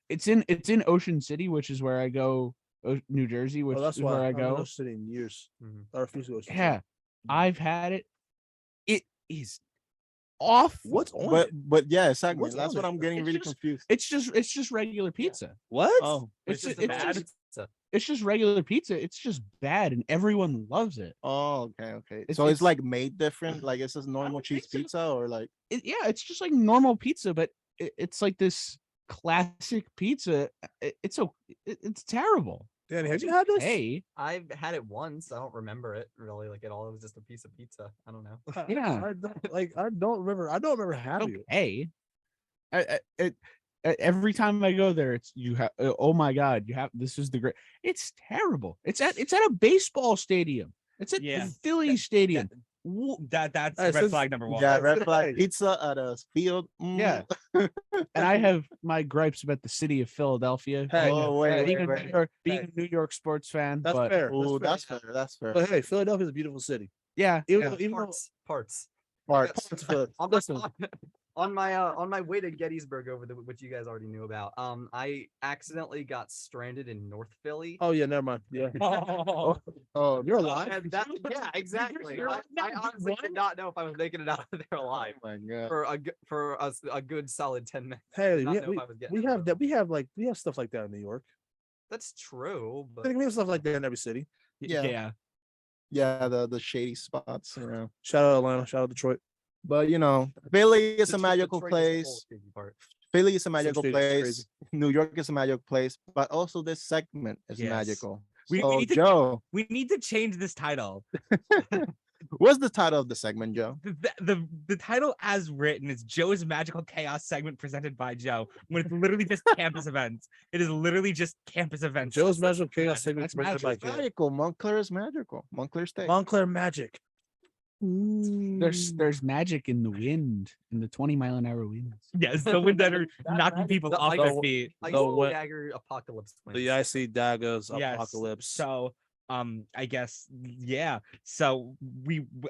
It's in Ocean City, which is where I go, New Jersey, which that's is why where I I've been go. to City in years. I refuse to go. Yeah, I've had it. It is awful. What's on it? But yeah, exactly. What's That's on what it? I'm getting It's really just- confused. It's just regular pizza. What? Oh, It's just it's bad just- pizza. It's just regular pizza. It's just bad, and everyone loves it. Oh, okay. It's- So it's it's- like made different. Like it's just normal cheese pizza, or like It's just like normal pizza, but it's like this classic pizza. It's terrible. Danny, have you had this? Hey, I've had it once. I don't remember it really like at all. It was just a piece of pizza. I don't know. yeah. I don't remember having it. Okay. Every time I go there, it's you have. Oh my God, you have. This is the great. It's terrible. It's at a baseball stadium. It's at Yeah. the Phillies stadium. That's Hey, red since- flag number one. yeah, red flag Right. pizza at a field. Yeah. And I have my gripes about the city of Philadelphia. Hey, Oh, wait, being, wait. being a New York sports fan, That's but fair. Oh, That's that's fair. That's fair. But hey, Philadelphia's a beautiful city. yeah, Even yeah. though, Parts. Parts. parts of On listen, my way to Gettysburg which you guys already knew about. I accidentally got stranded in North Philly. oh yeah, never mind. Yeah. Oh, You're alive. And yeah, exactly. you're I honestly what? did not know if I was making it out of there alive oh my god. for a good solid 10 minutes. Hey, Not we, know we, if I was getting we out have of that. We have stuff like that in New York. That's true, I but think we have stuff like that in every city. Yeah. Yeah, the shady spots. You know. Shout out Atlanta. Shout out Detroit. But you know, Philly is a Detroit- magical Detroit is the whole place. crazy part. Philly is a magical Shady is place. crazy. New York is a magical place. But also this segment is Yes. magical. We So need to- Joe, We need to change this title. what's the title of the segment, Joe? The title as written is Joe's Magical Chaos segment presented by Joe. When it's literally just campus events. It is literally just campus events. Joe's Magical Chaos segment That's presented by magic. Joe. Magical. Montclair is magical. Montclair State. Montclair Magic. There's magic in the wind, in the 20-mile-an-hour winds. Yes, the wind that are knocking people The off ice- their feet. Ice The what- Dagger Apocalypse Twins. The icy daggers Yes. apocalypse. So I guess yeah. So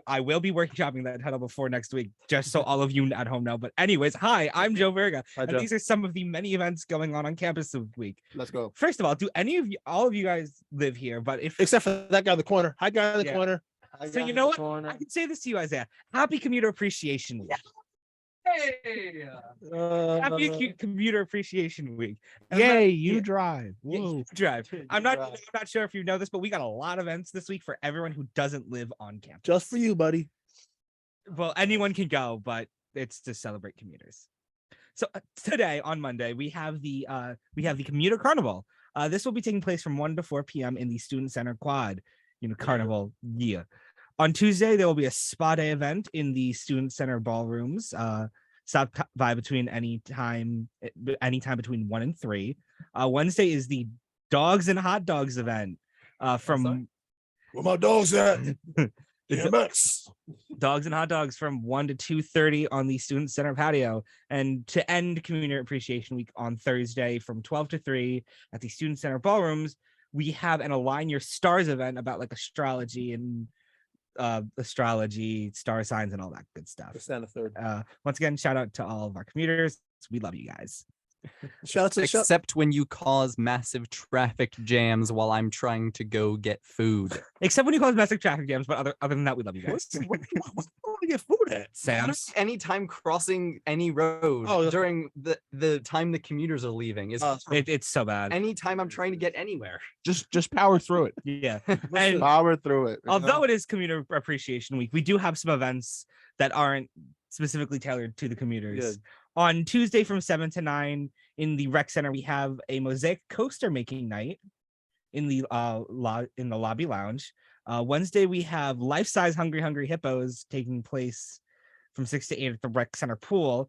I will be workshopping that title before next week, just so all of you at home know. But anyways, hi, I'm Joe Verga, Hi, and Joe. these are some of the many events going on campus this week. Let's go. First of all, do any of you, all of you guys live here? But if Except for that guy in the corner. Hi, guy in the Yeah. corner. so, you know what? I can say this to you, Isaiah. Happy Commuter Appreciation Week. Hey! Happy Commuter Appreciation Week. And Yay, that- you yeah, drive. yeah, Whoa. you drive. I'm not Drive. sure if you know this, but we got a lot of events this week for everyone who doesn't live on campus. Just for you, buddy. Well, anyone can go, but it's to celebrate commuters. So today on Monday we have the commuter carnival. This will be taking place from 1 to 4 p.m. in the Student Center Quad. Carnival. Yeah. On Tuesday there will be a spa day event in the Student Center ballrooms. Stop by between anytime between 1 and 3. Wednesday is the Dogs and Hot Dogs event. From Where my dogs at? the DMX. Dogs and Hot Dogs from 1 to 2:30 on the Student Center patio. And to end Community Appreciation Week on Thursday from 12 to 3 at the Student Center ballrooms, we have an Align Your Stars event about like astrology and star signs and all that good stuff. Stand a third. Once again, shout out to all of our commuters. We love you guys. Shout out to Except when you cause massive traffic jams while I'm trying to go get food. Except when you cause massive traffic jams, but other than that, we love you guys. Where do you get food at? Sam's. Anytime crossing any road Oh, during the time the commuters are leaving is It's so bad. anytime I'm trying to get anywhere. Just power through it. Yeah. And Power through it. you know? although it is Commuter Appreciation Week, we do have some events that aren't specifically tailored to the commuters. Good. On Tuesday from 7 to 9 in the rec center, we have a mosaic coaster making night in the lobby lounge. Wednesday, we have life-size Hungry Hippos taking place from 6 to 8 at the rec center pool.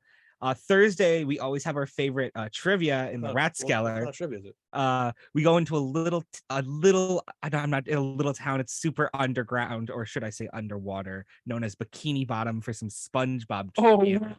Thursday, we always have our favorite trivia in the Ratskeller. Not trivia, is it? We go into a little I'm not in a little town. It's super underground, or should I say underwater, known as Bikini Bottom for some SpongeBob trivia.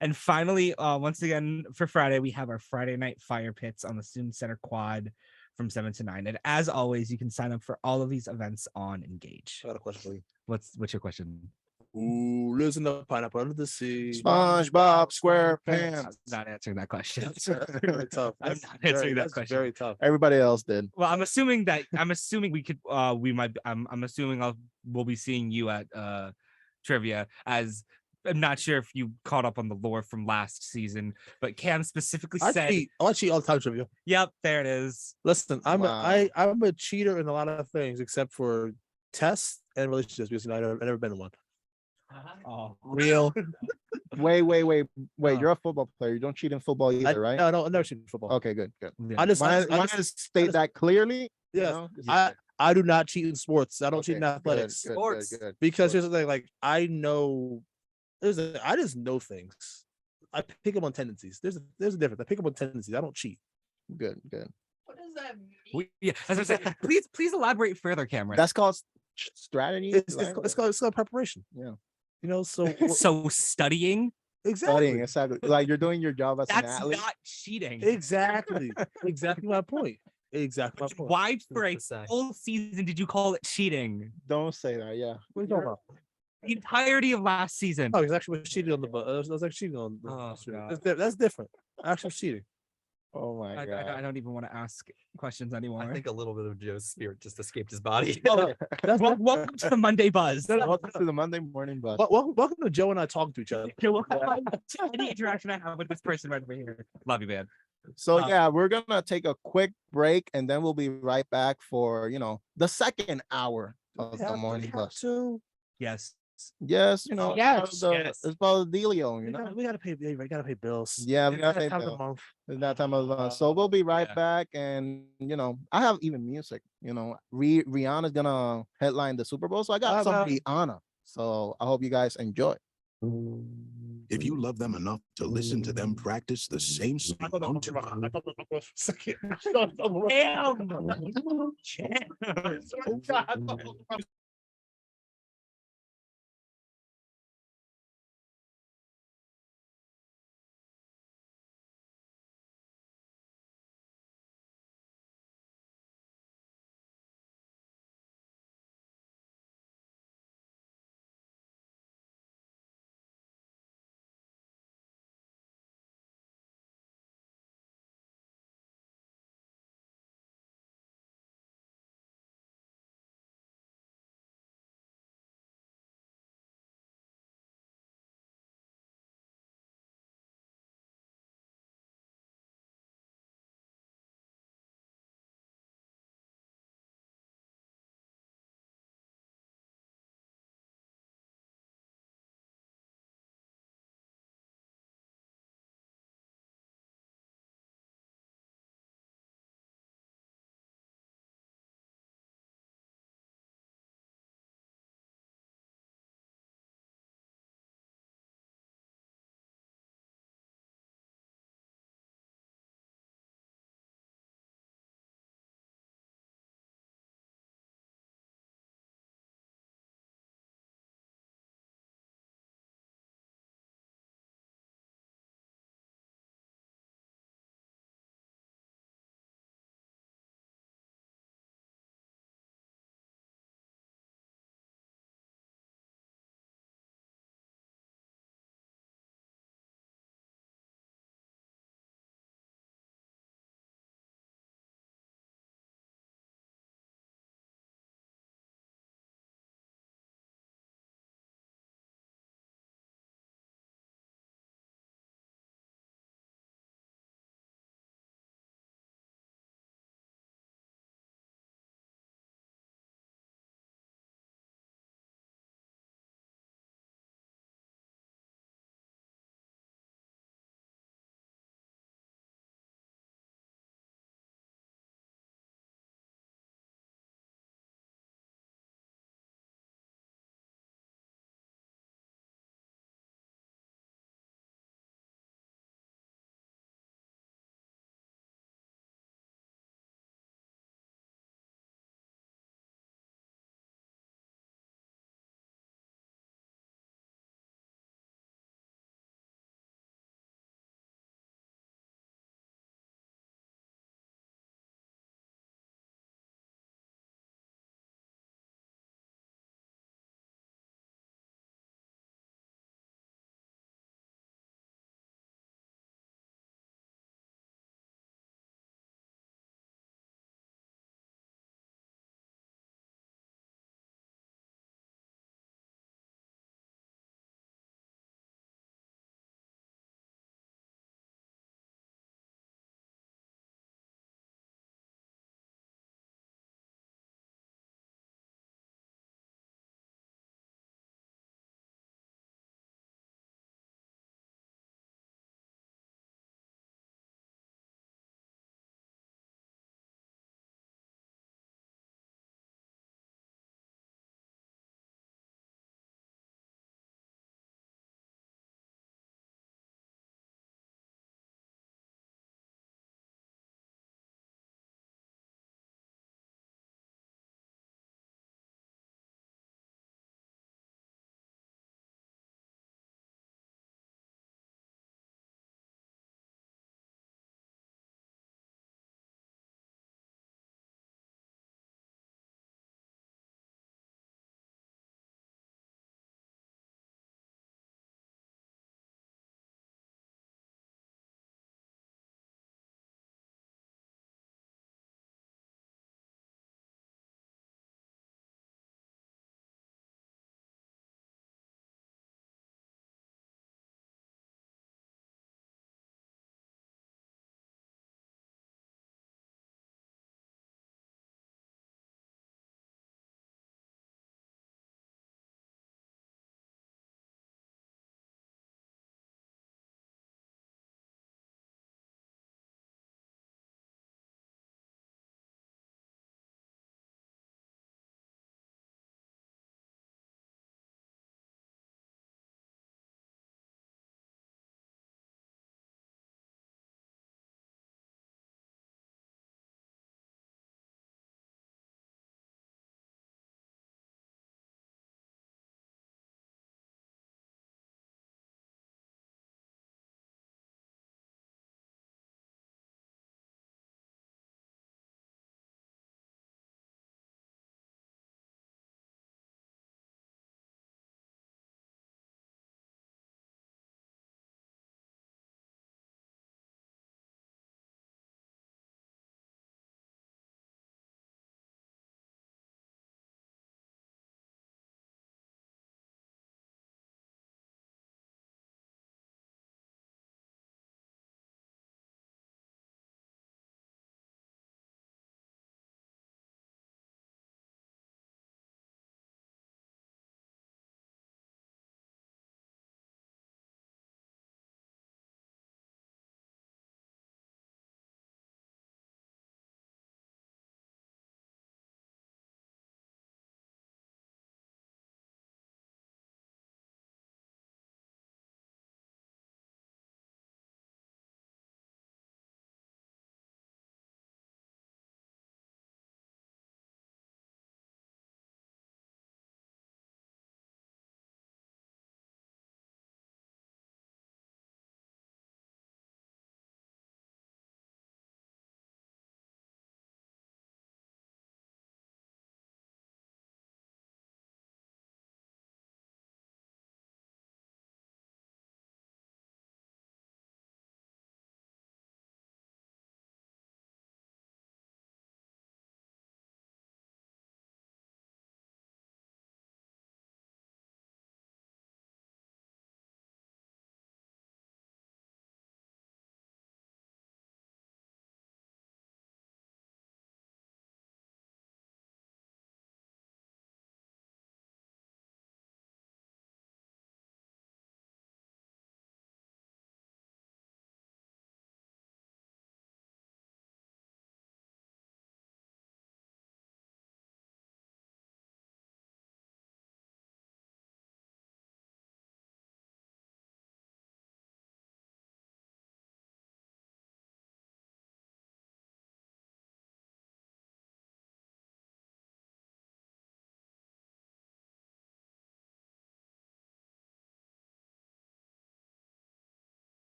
And finally, once again for Friday, we have our Friday night fire pits on the Student Center Quad from 7 to 9. And as always, you can sign up for all of these events on Engage. I got a question for you. What's your question? Who lives in the pineapple under the sea? SpongeBob I'm SquarePants. not answering that question. That's very tough. I'm That's not answering that that's question. very tough. Everybody else did. Well, I'm assuming we could we might I'm assuming we'll be seeing you at trivia as I'm not sure if you caught up on the lore from last season, but Cam specifically I said, cheat. I cheat all the time, trivia. "Yep, there it is." Listen, I'm Wow. I'm a cheater in a lot of things except for tests and relationships because I've never been in one. Oh, Real. Wait. Oh. You're a football player. You don't cheat in football either, right? No, I've never cheated in football. Okay, good. Yeah. I just Want to state that clearly? you yes, know? I do not cheat in sports. I don't cheat in Okay, athletics. Good, Sports. Because Sports. here's the thing, like I know I just know things. I pick up on tendencies. There's a difference. I pick up on tendencies. I don't cheat. Good. Yeah, as I said, please elaborate further, Cameron. That's called strategy. It's called preparation. Yeah. You know, so So studying, exactly. Studying, exactly. Like you're doing your job as an that's athlete. not cheating. Exactly my point. Exactly my point. Why for a Who's to say? full season did you call it cheating? Don't say that. Yeah. What are you talking about? The entirety of last season. Oh, he's actually was cheating on the I was actually cheating on the Oh, God. that's different. I actually was cheating. Oh my god. I don't even want to ask questions anymore. I think a little bit of Joe's spirit just escaped his body. Welcome to the Monday Buzz. Welcome to the Monday morning bus. Welcome to Joe and I talking to each other. Any interaction I have with this person right over here. Love you, man. So yeah, we're gonna take a quick break and then we'll be right back for the second hour of the morning bus. Yes. Yes, Yes, it's about the dealio, We gotta pay. We gotta pay bills. Yeah, we It's gotta that pay time of the bills. month. It's that time of the month. So we'll be right Yeah. back, and I have even music. Rihanna's gonna headline the Super Bowl, so I got some Rihanna. So I hope you guys enjoy. If you love them enough to listen to them practice the same song on tour, Damn.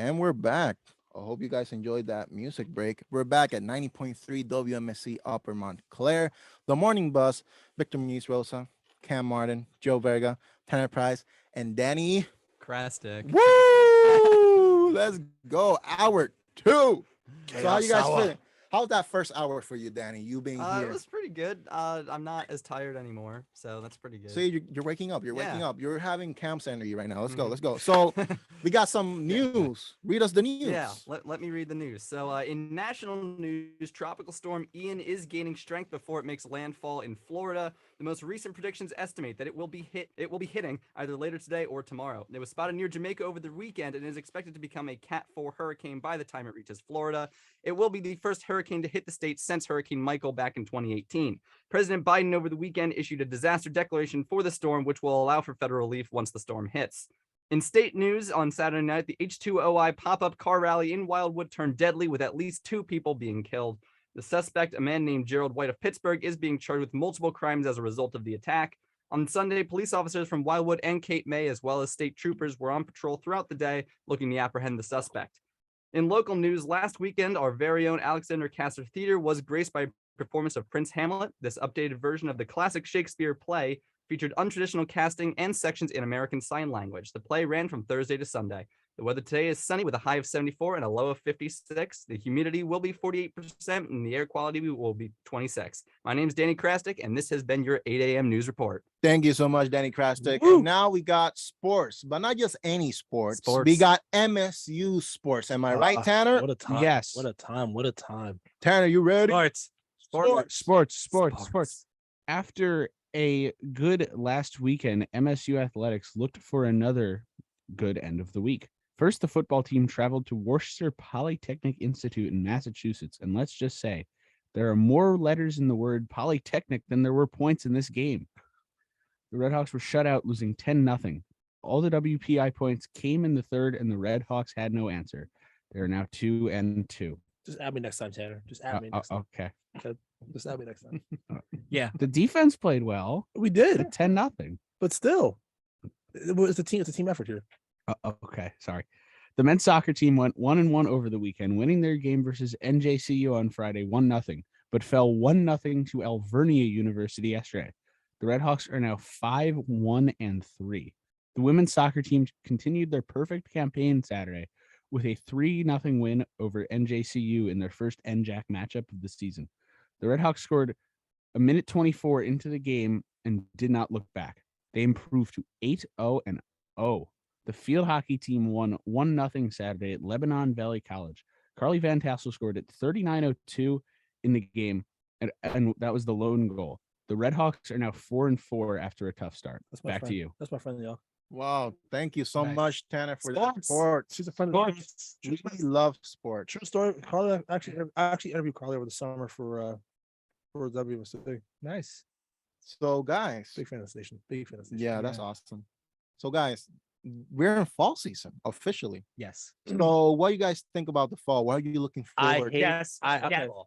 And we're back. I hope you guys enjoyed that music break. We're back at 90.3 WMSC Upper Montclair. The Morning Bus, Victor Muniz Rosa, Cam Martin, Joe Verga, Tanner Price, and Danny. Crastic. Woo! Let's go. Hour 2. So how you guys Chaos feeling? How's that first hour for you, Danny? You being It here. was pretty good. I'm not as tired anymore, so that's pretty good. See, you're waking up. You're waking Yeah. up. You're having Cam's energy right now. Let's go. Mhm. Let's go. So we got some news. Read us the news. Yeah, let me read the news. So, in national news, Tropical Storm Ian is gaining strength before it makes landfall in Florida. The most recent predictions estimate that it will be hitting either later today or tomorrow. It was spotted near Jamaica over the weekend and is expected to become a Cat 4 hurricane by the time it reaches Florida. It will be the first hurricane to hit the state since Hurricane Michael back in 2018. President Biden over the weekend issued a disaster declaration for the storm, which will allow for federal relief once the storm hits. In state news, on Saturday night, the H2OI pop-up car rally in Wildwood turned deadly with at least 2 people being killed. The suspect, a man named Gerald White of Pittsburgh, is being charged with multiple crimes as a result of the attack. On Sunday, police officers from Wildwood and Cape May, as well as state troopers, were on patrol throughout the day looking to apprehend the suspect. In local news, last weekend, our very own Alexander Castor Theater was graced by a performance of Prince Hamlet. This updated version of the classic Shakespeare play featured untraditional casting and sections in American Sign Language. The play ran from Thursday to Sunday. The weather today is sunny with a high of 74 and a low of 56. The humidity will be 48% and the air quality will be 26. My name is Danny Krastic, and this has been your 8 a.m. news report. Thank you so much, Danny Krastic. And now we got sports, but not just any sports. We got MSU sports. Am I right, Tanner? What a time. Yes. What a time. What a time. Tanner, you ready? Sports. After a good last weekend, MSU athletics looked for another good end of the week. First, the football team traveled to Worcester Polytechnic Institute in Massachusetts, and let's just say there are more letters in the word Polytechnic than there were points in this game. The Redhawks were shut out, losing 10-0. All the WPI points came in the third, and the Redhawks had no answer. They are now 2-2. Just add me next time, Tanner. Just add me next time. Okay. Just add me next time. Yeah. The defense played well. We did. 10-0. But still, it's a team effort here. Okay, sorry. The men's soccer team went 1-1 over the weekend, winning their game versus NJCU on Friday 1-0, but fell 1-0 to Alvernia University yesterday. The Redhawks are now 5-1-3. The women's soccer team continued their perfect campaign Saturday with a 3-0 win over NJCU in their first NJAC matchup of the season. The Redhawks scored a minute 24 into the game and did not look back. They improved to 8-0-0. The field hockey team won 1-0 Saturday at Lebanon Valley College. Carly Van Tassel scored at 39:02 in the game, and that was the lone goal. The Redhawks are now 4-4 after a tough start. Back to you. That's my friend, y'all. Wow. Thank you so much, Tanner, for that Sports. report. She's a friend. We love sports. True story. Carly actually interviewed Carly over the summer for WMSC. Nice. So, guys. Big fan of the station. Big fan of the station. Yeah, that's awesome. So, guys, we're in fall season officially. Yes. So, what do you guys think about the fall? What are you looking forward to?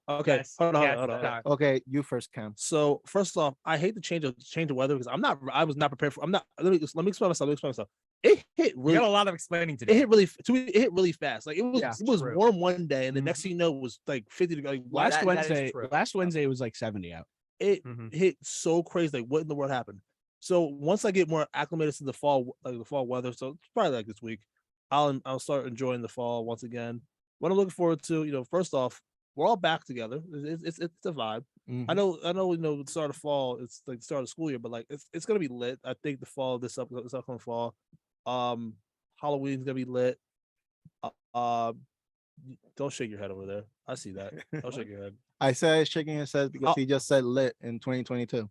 Okay. Hold on. Okay, you first, Cam. So first off, I hate the change of weather because I was not prepared for. Let me explain myself. It hit really. You got a lot of explaining to do. It hit really fast. Like it was true. warm one day, and the next thing you know, it was like 50 degrees. Last Wednesday it was like 70 out. It hit so crazy. Like what in the world happened? So once I get more acclimated to the fall weather, so it's probably like this week, I'll start enjoying the fall once again. What I'm looking forward to, first off, we're all back together. It's a vibe. Mhm. I know. The start of fall, it's like the start of the school year, but like it's gonna be lit. I think the fall, this upcoming fall, Halloween's gonna be lit. Don't shake your head over there. I see that. Don't shake your head. I said shaking his head because he just said lit in 2022.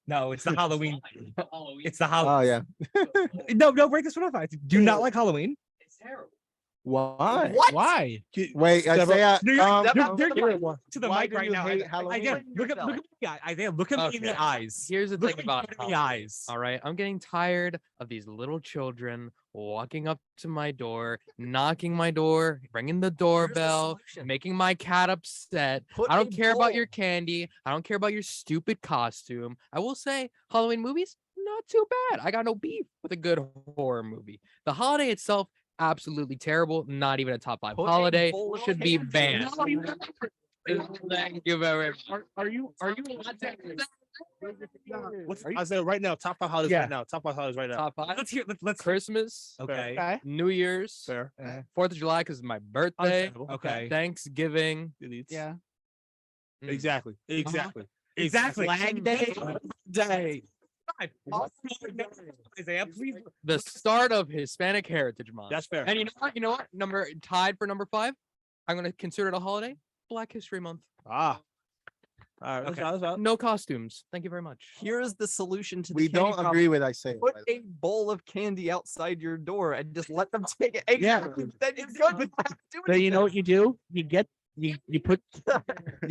No, it's the Halloween. It's the Oh, Halloween. yeah. No, break this one off. I do not like Halloween. It's terrible. Why? Why? Wait, Isaiah. You're to the why mic do right you now. hate Halloween? Isaiah, look at me. Isaiah, look at me in the eyes. Here's the Look thing at about me in the Halloween, eyes. all right, I'm getting tired of these little children walking up to my door, knocking my door, ringing the doorbell, solution? making my cat upset. Put I a don't care about bowl. your candy. I don't care about your stupid costume. I will say Halloween movies, not too bad. I got no beef with a good horror movie. The holiday itself Absolutely terrible. Not even a top 5 Put a holiday. bowl of Should be candy. banned. Thank you very much. Are you? I said right now, top 5 holidays Yeah. right now. Top 5 holidays right now. Top 5. Let's hear. Let's. Christmas. Okay. Okay. New Year's. Fair. 4th of July because it's my birthday. Understandable. Okay. Thanksgiving. Deletes. Yeah. Exactly. Exactly. Exactly. Flag Day. Day. Isaiah, please. The start of Hispanic Heritage Month. That's fair. And you know what? You know what? Tied for number 5. I'm gonna consider it a holiday. Black History Month. All right. Okay. That's out. No costumes. Thank you very much. Here's the solution to the We candy don't problem. agree with Isaiah. Put a bowl of candy outside your door and just let them take it. Yeah. Then it's good. Without doing So you know anything. what you do? You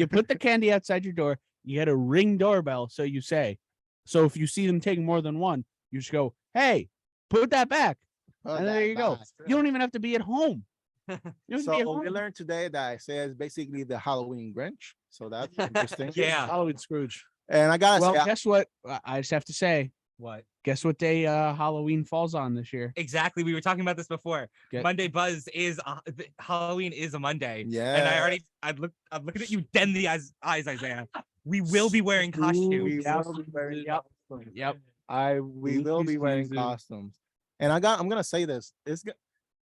put the candy outside your door. You get a Ring doorbell. So you say, so if you see them taking more than one, you just go, "Hey, put that back," and there you go. You don't even have to be at home. You don't have to be at So we home. learned today that Isaiah is basically the Halloween Grinch. So that's interesting. Yeah. Halloween Scrooge. And I gotta Well, say, guess what? I just have to say, What? guess what day Halloween falls on this year? Exactly. We were talking about this before. Get- Monday Buzz is Halloween is a Monday. yeah. And I'm looking at you dead in the eyes, Isaiah. We will be wearing costumes. We Yep. will be wearing Yep. costumes. Yep. We will be wearing season. costumes. And I'm gonna say this.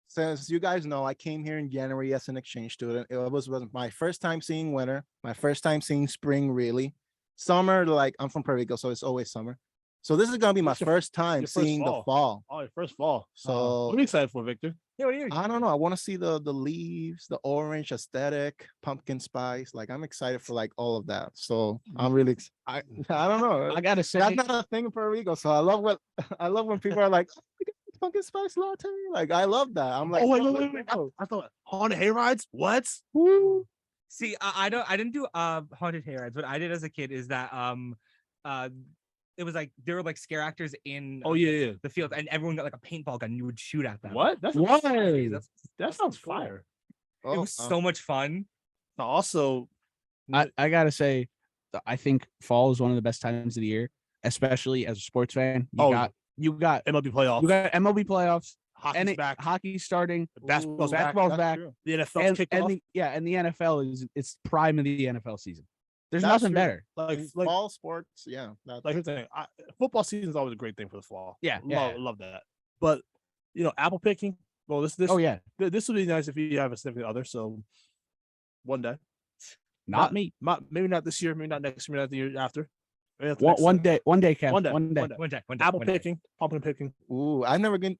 Since you guys know, I came here in January as an exchange student. It was my first time seeing winter, my first time seeing spring, really. Summer, like I'm from Puerto Rico, so it's always summer. So this is gonna be my It's your- first time your first seeing the fall. fall. Oh, your first fall. So- what are you excited for, Victor? Yeah, what are you? I don't know. I want to see the leaves, the orange aesthetic, pumpkin spice. Like I'm excited for like all of that. So I'm really I don't know. I gotta say, That's not a thing in Puerto Rico. So I love when people are like, "Oh, we got pumpkin spice latte." Like I love that. I'm like, Oh, wait. I thought haunted hay rides. What? woo. See, I didn't do haunted hayrides. What I did as a kid is that it was like there were like scare actors in Oh yeah. the field, and everyone got like a paintball gun. And you would shoot at them. What? That's Why? that sounds fire. It was so much fun. Now, also, I gotta say, I think fall is one of the best times of the year, especially as a sports fan. You got MLB playoffs. MLB playoffs, Hockey's and back. hockey's starting. Basketball's back. Basketball's back. The NFL's kicked off. And the NFL it's prime of the NFL season. There's That's nothing true. better. like Fall sports. Yeah. That's here's the thing. Football season is always a great thing for the fall. Yeah, Love that. But apple picking. Well, this Oh yeah, this would be nice if you have a significant other. So one day, not me. maybe not this year, maybe not next year, maybe not the year after. Maybe not the One next- day, Kev. One day. One day. One day. Apple one day. picking, pumpkin picking. Ooh, I've never been.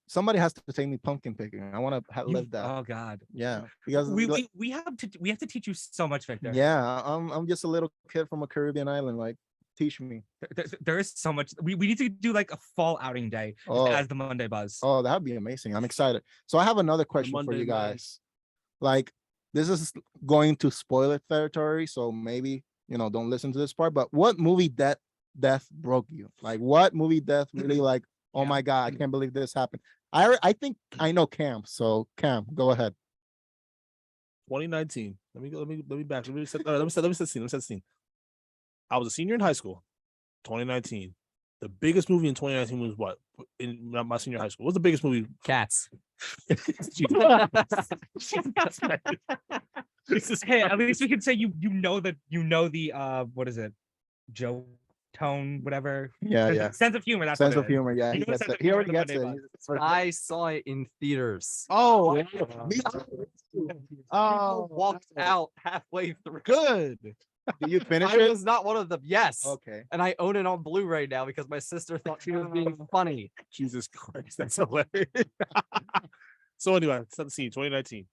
Somebody has to take me pumpkin picking. I want to live that. Oh God. Yeah, because We have to teach you so much, Victor. yeah, I'm just a little kid from a Caribbean island. Like, teach me. There is so much. We need to do like a fall outing day Oh, as the Monday Buzz. oh, that'd be amazing. I'm excited. So I have another question for Monday you night. guys. Like, this is going to spoiler territory, so maybe don't listen to this part. But what movie death broke you? Like, what movie death really like? Oh Yeah. my God, I can't believe this happened. I think I know Cam. So Cam, go ahead. 2019. Let me back. Let me set the scene. I was a senior in high school. 2019. The biggest movie in 2019 was what? In my senior high school. What's the biggest movie? Cats. Jesus Hey, at Christ. least we can say you know the what is it? Joke tone, whatever. Yeah, yeah. Sense of humor. That's Sense what of it is. humor. Yeah, You he know gets sense it. of He humor already the gets it. Monday I saw it in theaters. Oh, I walked out halfway through. good. Did you finish I it? was not one of them. Yes. Okay. And I own it on Blu-ray now because my sister thought she was being funny. Jesus Christ, that's hilarious. So anyway, set the scene. 2019,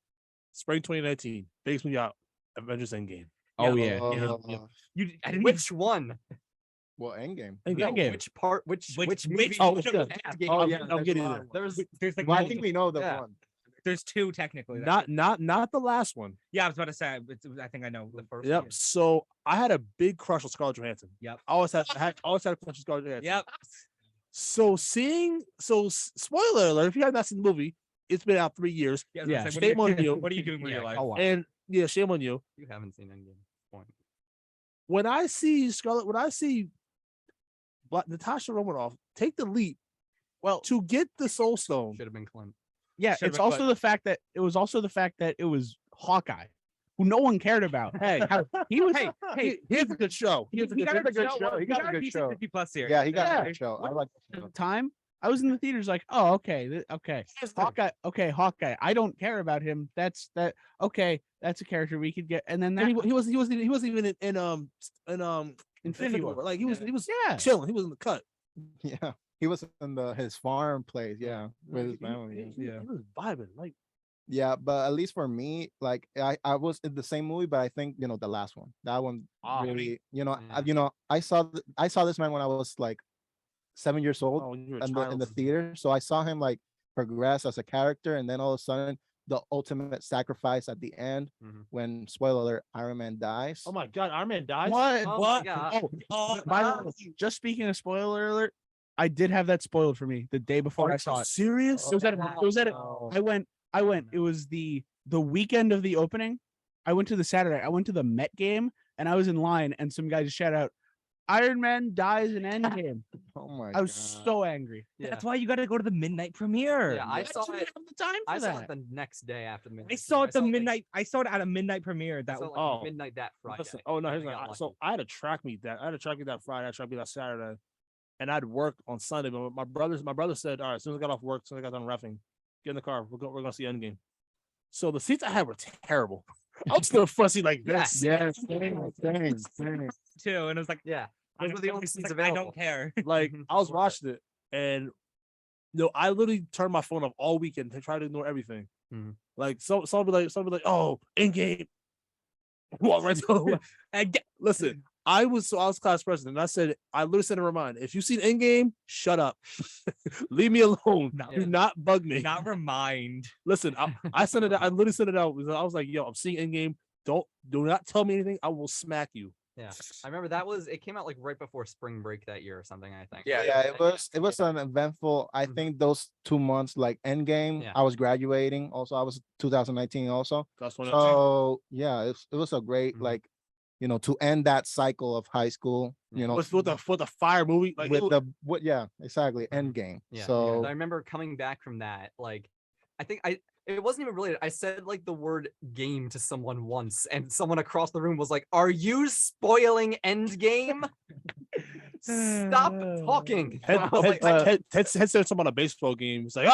spring 2019, biggest movie out. Avengers Endgame. Oh yeah. Uh, Which one? Well, Endgame. Endgame. Which part? Which Which movie? Oh, which shit. of Endgame? Oh, Yeah, I'm getting there. There's like Well, I think we know the Yeah. one. there's two technically. Not the last one. Yeah, I was about to say. I think I know the first. Yep. one. So I had a big crush on Scarlett Johansson. Yep. I always had a crush on Scarlett Johansson. Yep. So spoiler alert, if you have not seen the movie, it's been out 3 years. Yeah. I was gonna Yeah, say, shame on you. What are you doing with your life? Oh, wow. And yeah, shame on you. You haven't seen Endgame. Point. When I see Natasha Romanoff take the leap Well, to get the Soul Stone. Should have been Clint. Yeah, Should've it's been also cut. the fact that it was Hawkeye, who no one cared about. Hey, he was. Hey, Here's a good show. he Here's a got good a good show. show. He got a good decent show. 50 plus here. Yeah, he got Yeah. a good show. I like the At show. the time, I was in the theaters like, oh, okay, okay, Hawkeye, okay, Hawkeye. I don't care about him. That's that. Okay, that's a character we could get. And then that And he wasn't even in Infinity War. Like he was Yeah, chilling. He was in the cut. Yeah, he was in his farm place. Yeah, with his family. He was vibing. Like Yeah, but at least for me, like I was in the same movie, but I think the last one, that one really, I saw this man when I was like 7 years old oh, you were a in child. the theater, so I saw him like progress as a character, and then all of a sudden the ultimate sacrifice at the end when spoiler alert, Iron Man dies. Oh my God, Iron Man dies. what? Oh my What? God. By the way, just speaking of spoiler alert, I did have that spoiled for me the day before I saw it. Serious? It was at I went. It was the weekend of the opening. I went to the Saturday. I went to the Met game, and I was in line, and some guy just shout out, "Iron Man dies in Endgame." Oh my I was God. so angry. Yeah. That's why you got to go to the midnight premiere. Yeah, I saw didn't it. have the time for I saw that. it the next day after the midnight. I saw it the like- midnight. I saw it at a midnight premiere. I That saw was it, like, Oh. midnight that Friday. Listen, oh no, here's I got not. So lucky. I had a track meet that. I had a track meet that Friday. I had a track meet that Saturday, and I'd work on Sunday. But my brother said, "All right, as soon as I got off work, as soon as I got done reffing, get in the car. We're gonna see Endgame." So the seats I had were terrible. I'm still fussy like this. Yes, same. too, and it was like, Yeah, I those were the only it's seats like, I available. don't care. Like I was Worth it. watching it, and I literally turned my phone off all weekend to try to ignore everything. Mhm. Like someone be like, "Oh, Endgame." Walk right to Listen, I was class president, and I said, I literally said in my mind, if you seen Endgame, shut up, leave me alone, No. do not bug me. Not remind. Listen, I sent it out. I literally sent it out. I was like, yo, I'm seeing Endgame. Do not tell me anything. I will smack you. Yeah, I remember it came out like right before spring break that year or something. I think. Yeah, Yeah, it was an eventful. I think those 2 months, like Endgame, Yeah. I was graduating. Also, I was 2019 also. That's when So yeah, it was a great Mhm. like, to end that cycle of high school. with the fire movie, like with yeah, exactly, Endgame. Yeah. So I remember coming back from that. Like, I think it wasn't even related. I said like the word game to someone once, and someone across the room was like, "Are you spoiling Endgame? Stop talking." I was like, Ted said something about a baseball game. It's like,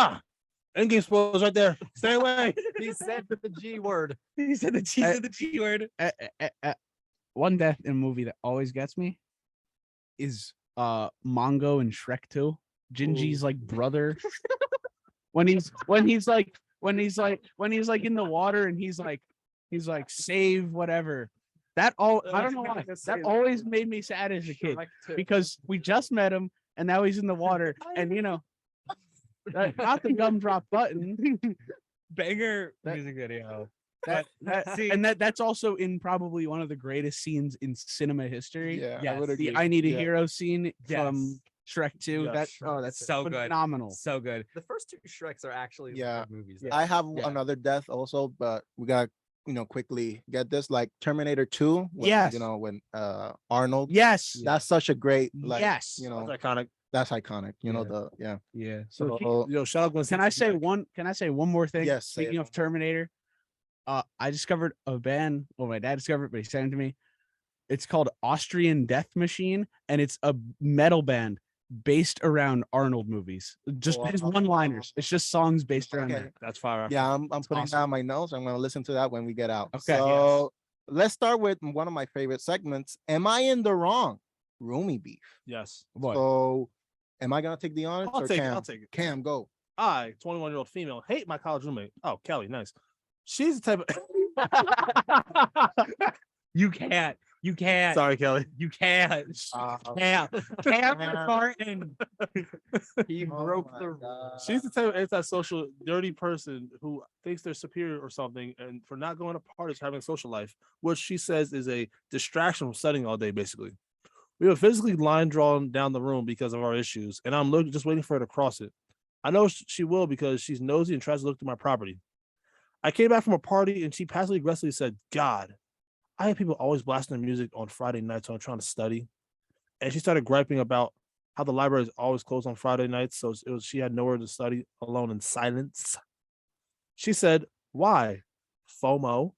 Endgame spoilers right there. Stay away. he said the G word. He said the G word. One death in a movie that always gets me is Mongo and Shrek 2. Gingy's like brother. when he's like in the water and he's like save whatever. I don't know why. That always made me sad as a kid because we just met him and now he's in the water and not the gumdrop button. Banger music video. That's also in probably one of the greatest scenes in cinema history. yeah, Yes, I would agree. The I Need a Yeah. Hero scene Yes. from Shrek 2. Yes. That's So good. phenomenal. So good. The first two Shreks are actually Yeah. good movies. I have Yeah. another death also, but we got quickly get this like Terminator 2. When, Yes. when Arnold. Yes. That's such a great like. Yes. That's iconic. That's iconic. Yeah. Yeah. So Yo, shout out. Can I say one more thing? Yes, say it. Speaking of Terminator, I discovered a band. Well, my dad discovered it, but he sent it to me. It's called Austrian Death Machine, and it's a metal band based around Arnold movies. Just his one-liners. It's just songs based around Okay. that. That's fire. yeah, I'm putting awesome. down my notes. I'm gonna listen to that when we get out. Okay. So let's start with one of my favorite segments. Am I in the wrong? Roomie beef. Yes. What? So am I gonna take the honors I'll or take it. Cam? I'll take it. Cam, go. I, 21-year-old female, hate my college roommate. Oh, Kelly, nice. She's the type of. You can't. You can't. Sorry, Kelly. You can't. Cam. Cam Martin. He broke the rule. She's the type of antisocial, dirty person who thinks they're superior or something, and for not going to parties, having a social life, which she says is a distraction from studying all day, basically. We have physically line drawn down the room because of our issues, and I'm just waiting for her to cross it. I know she will because she's nosy and tries to look through my property. I came back from a party and she passively aggressively said, God, I have people always blasting their music on Friday nights when I'm trying to study. And she started griping about how the library is always closed on Friday nights. So she had nowhere to study alone in silence. She said, "Why? FOMO."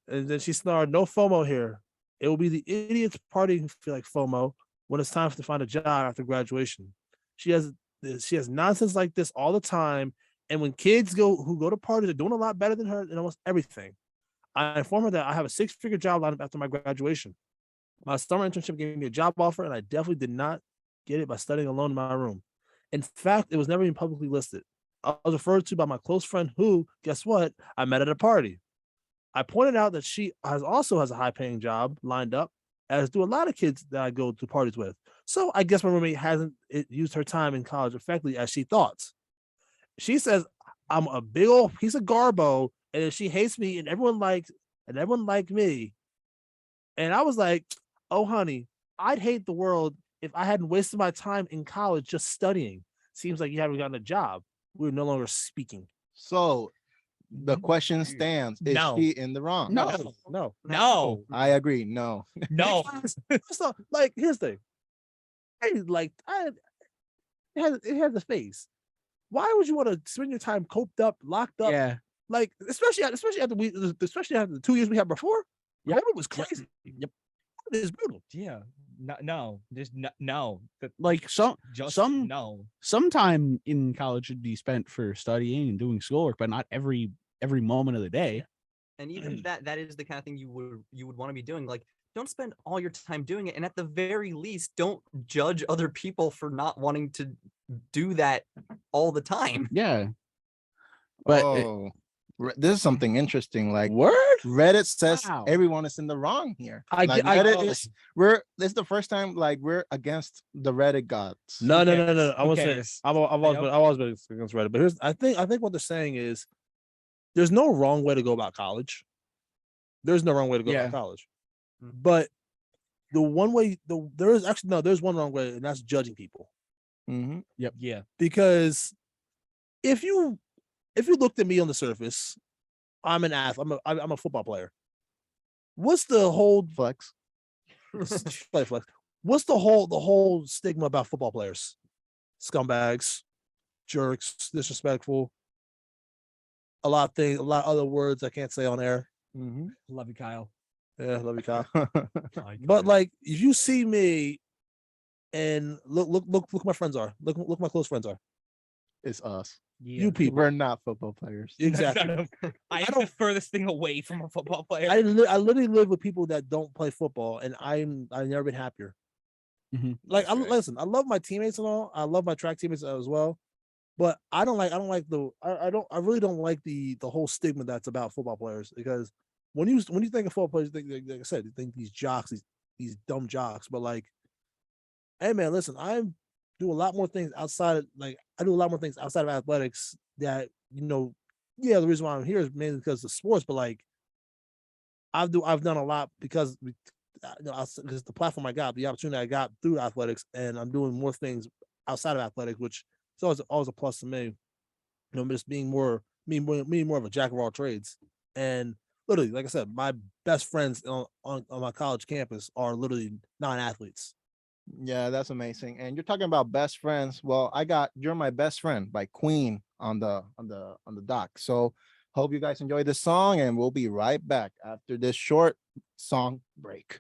And then she snarled, "No FOMO here. It will be the idiots partying who feel like FOMO when it's time to find a job after graduation. She has nonsense like this all the time. And when kids who go to parties are doing a lot better than her in almost everything. I informed her that I have a 6-figure job lined up after my graduation. My summer internship gave me a job offer, and I definitely did not get it by studying alone in my room. In fact, it was never even publicly listed. I was referred to by my close friend who, guess what, I met at a party. I pointed out that she also has a high-paying job lined up, as do a lot of kids that I go to parties with. So I guess my roommate hasn't used her time in college effectively as she thought. She says I'm a big old piece of garbo, and if she hates me and everyone liked me. And I was like, oh honey, I'd hate the world if I hadn't wasted my time in college just studying. Seems like you haven't gotten a job. We're no longer speaking. So the question stands: is No. she in the wrong? No. I agree. No. No. So, like, here's the thing. It has a face. Why would you want to spend your time coped up, locked up? Yeah. Like, especially after the 2 years we had before. Yep. COVID was crazy. Yep. It is brutal. Yeah. No. There's no. Like some no. some time in college should be spent for studying and doing schoolwork, but not every moment of the day. And even that is the kind of thing you would want to be doing. Like, don't spend all your time doing it, and at the very least, don't judge other people for not wanting to do that all the time. Yeah. But this is something interesting. Like, Word? Reddit says Wow. everyone is in the wrong here. I Like, get- I- Reddit this is the first time like we're against the Reddit gods. No. I Who won't say cares? I've always been against Reddit. But I think what they're saying is there's no wrong way to go about college. There's no wrong way to go about college. But the one way, there's one wrong way, and that's judging people. Mm-hmm. Yep. Yeah. Because if you looked at me on the surface, I'm an athlete. I'm a football player. What's the whole Flex. play flex? What's the whole stigma about football players? Scumbags, jerks, disrespectful. A lot of other words I can't say on air. Mm-hmm. Love you, Kyle. Yeah, love you, Kyle. But like, if you see me, and look, who my friends are. Look, who my close friends are. It's us. Yeah. You people. We're not football players. Exactly. I am the furthest thing away from a football player. I literally live with people that don't play football, and I've never been happier. Mhm. Like, listen, I love my teammates and all. I love my track teammates as well, but I really don't like the whole stigma that's about football players, because when you think of football players, you think, like I said, you think these jocks, these dumb jocks. But like, hey man, listen, I do a lot more things outside of athletics that, the reason why I'm here is mainly because of sports, but like, I've done a lot because because the platform I got, the opportunity I got through athletics, and I'm doing more things outside of athletics, which is always a plus to me. Just being more of a jack of all trades. And literally, like I said, my best friends on my college campus are literally non-athletes. Yeah, that's amazing. And you're talking about best friends. Well, I got "You're My Best Friend" by Queen on the dock. So hope you guys enjoy this song, and we'll be right back after this short song break.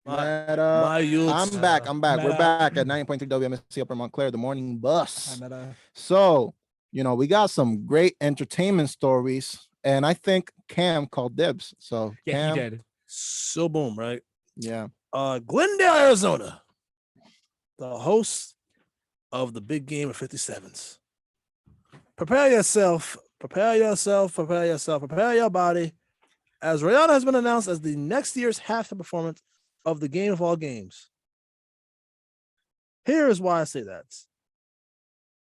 My youths. I'm back. We're Meta. back at 90.3 WMSC Upper Montclair, the morning bus. Meta. So, we got some great entertainment stories, and I think Cam called dibs. So, Yeah, Cam, he did. So boom, right? yeah. Glendale, Arizona. The host of the big game of 57s. Prepare yourself, prepare your body, as Rihanna has been announced as the next year's halftime performance of the game of all games. Here is why I say that.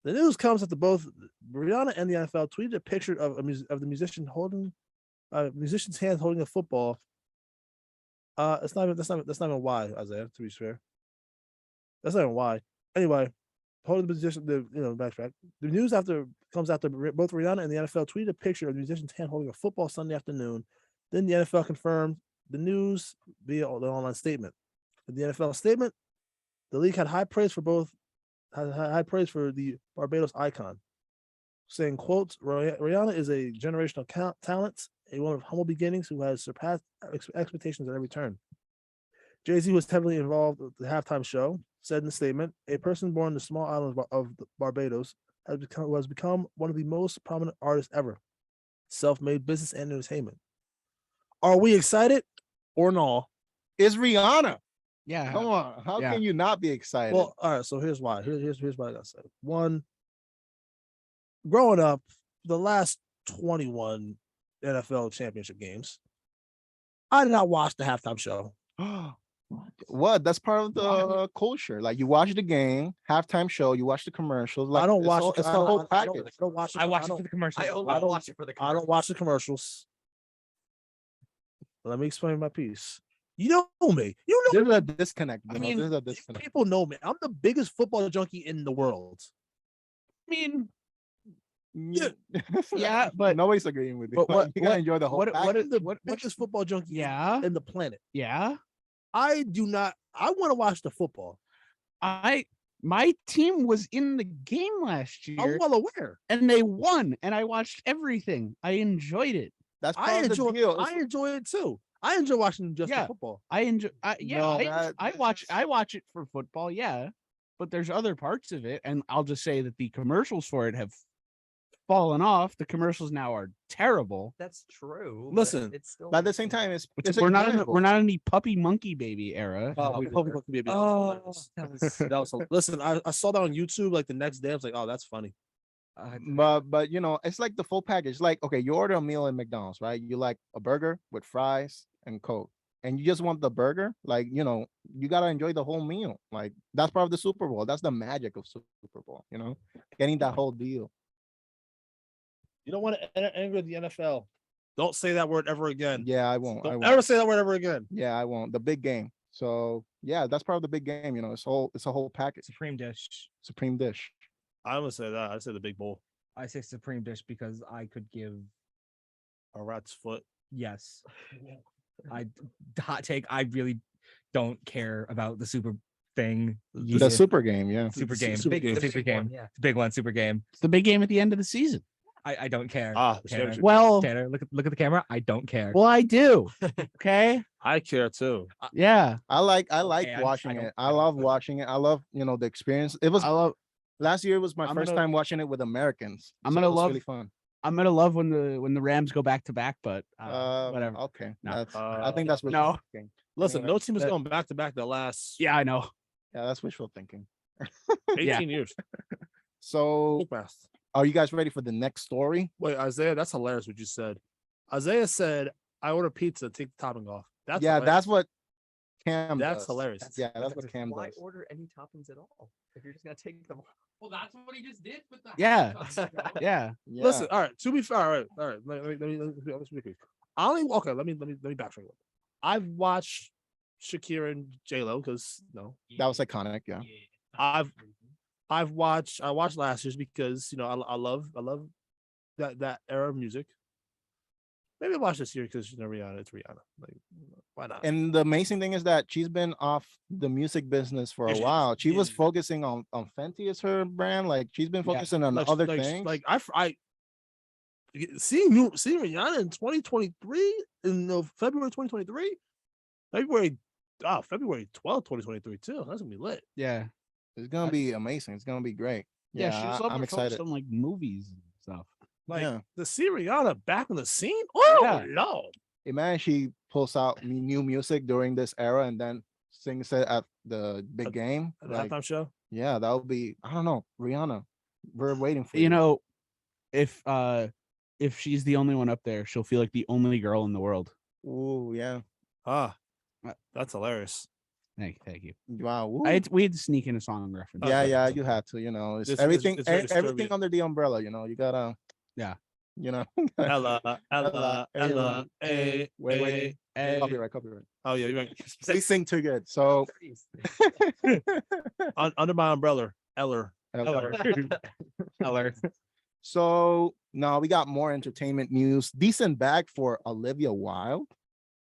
The news comes after both Rihanna and the NFL tweeted a picture of the musician holding musician's hand holding a football. That's not even why, Isaiah, to be fair. That's not even why. Anyway, holding the musician, backtrack. The news comes after both Rihanna and the NFL tweeted a picture of the musician's hand holding a football Sunday afternoon. Then the NFL confirmed the news via the online statement. In the NFL statement, the league had high praise for the Barbados icon, saying, quotes, Rihanna is a generational talent, a woman of humble beginnings who has surpassed expectations at every turn. Jay-Z was heavily involved with the halftime show, said in the statement, a person born in the small island of Barbados has become one of the most prominent artists ever. Self-made business and entertainment. Are we excited or no? It's Rihanna. Yeah. Come on. How Yeah. can you not be excited? Well, all right. So here's why. Here's what I gotta say. One, growing up, the last 21 NFL championship games, I did not watch the halftime show. What? That's part of the culture. Like, you watch the game, halftime show, you watch the commercials. Like, I don't watch. It's the whole package. I watched it for the commercial. I only watch it for the. I don't watch the commercials. Let me explain my piece. You know me. You know There's a disconnect. I mean, there's a disconnect. people know me. I'm the biggest football junkie in the world. I mean, Yeah, yeah, but nobody's agreeing with you. but what- You gotta what- enjoy the whole what package. is The biggest football junkie yeah, in the planet. yeah. I want to watch the football. My team was in the game last I'm year well aware. and they won, and I watched everything. I enjoyed it. That's part I of the enjoy. deal. I enjoy it too. I enjoy watching just the Yeah. football. I enjoy. No, I watch it for football. Yeah, but there's other parts of it, and I'll just say that the commercials for it have fallen off. The commercials now are terrible. That's true. but Listen, it's still. But at the same time, it's We're not enjoyable. in the puppy monkey baby era. Oh, that was listen. I saw that on YouTube like the next day. I was like, oh, that's funny. But it's like the full package. Like, okay, you order a meal at McDonald's, right? You like a burger with fries and Coke, and you just want the burger. Like, you gotta enjoy the whole meal. Like, that's part of the Super Bowl. That's the magic of Super Bowl. Getting that whole deal. You don't want to anger the NFL. Don't say that word ever again. Yeah, I won't. Don't ever say that word ever again. Yeah, I won't. The big game. So yeah, that's part of the big game. It's a whole package. Supreme dish. Supreme dish. I'm gonna say that. I say the big bowl. I say supreme dish because I could give A rat's foot. yes. Hot take. I really don't care about the super thing. The super game. Yeah. super game. Super Big, game. the super big game. one, yeah. The big one. Super game. It's the big game at the end of the season. I don't care. Ah, Tanner. Well, Tanner, look at the camera. I don't care. well, I do. Okay. I care too. Yeah. I like Okay, watching don't- it. I love watching it. I love the experience. It was I love. last year was my I'm first gonna- time watching it with Americans. I'm so gonna it was love- really fun. I'm gonna love when the Rams go back to back, but whatever. Okay. No. I think that's wishful No. thinking. Listen, no team is that- going back to back the last Yeah, I know. Yeah, that's wishful thinking. 18 years. So Quick math. are you guys ready for the next story? Wait, Isaiah, that's hilarious what you said. Isaiah said, I order pizza, take the topping off. That's hilarious. That's what Cam That's does. hilarious. Yeah, that's what Cam Why does. order any toppings at all if you're just gonna take them? Well, that's what he just did with the. Yeah. Yeah. Yeah. Listen, all right. To be fair, all right. Let me quick. I only let me backtrack a little. I've watched Shakira and J-Lo because that was iconic. Yeah. I watched last year's because I love that era of music. Maybe I watch this year because Rihanna. It's Rihanna. Like, why not? And the amazing thing is that she's been off the music business for a Yeah, she- while. She was yeah. focusing on Fenty as her brand. Like, she's been focusing on other things. Like I seeing Rihanna in 2023 in February 2023, February February 12th, 2023 too. That's gonna be lit. Yeah. It's gonna be amazing. It's gonna be great. Yeah, she was I'm excited. on like movies and stuff. Like Yeah. the Syriana back on the scene. Oh Yeah. Lord. Imagine she pulls out new music during this era and then sings it at the big game. The Like, halftime show. yeah, that would be. I don't know, Rihanna. We're waiting for you. You know, if she's the only one up there, she'll feel like the only girl in the world. Ooh, yeah. That's hilarious. Thank you. Wow. Ooh. We had to sneak in a song reference. Yeah, Okay. yeah, you had to. You know, it's It's everything. very Everything disturbing. under the umbrella. You know, you gotta. Yeah. You know. Ella. Wait. Copyright. Oh yeah, you're right. We sing too good. So. Under my umbrella, Eller. Eller. So now we got more entertainment news. Decent bag for Olivia Wilde.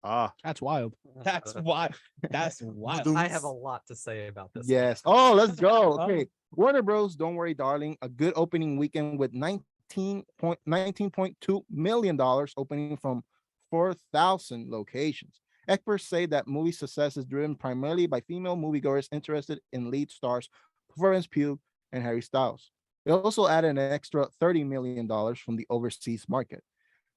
That's wild. That's why. That's wild. I have a lot to say about this. Yes. Oh, let's go. Okay. Warner Bros. Don't Worry, Darling. A good opening weekend with $19.2 million opening from 4,000 locations. Experts say that movie success is driven primarily by female moviegoers interested in lead stars Florence Pugh and Harry Styles. They also added an extra $30 million from the overseas market.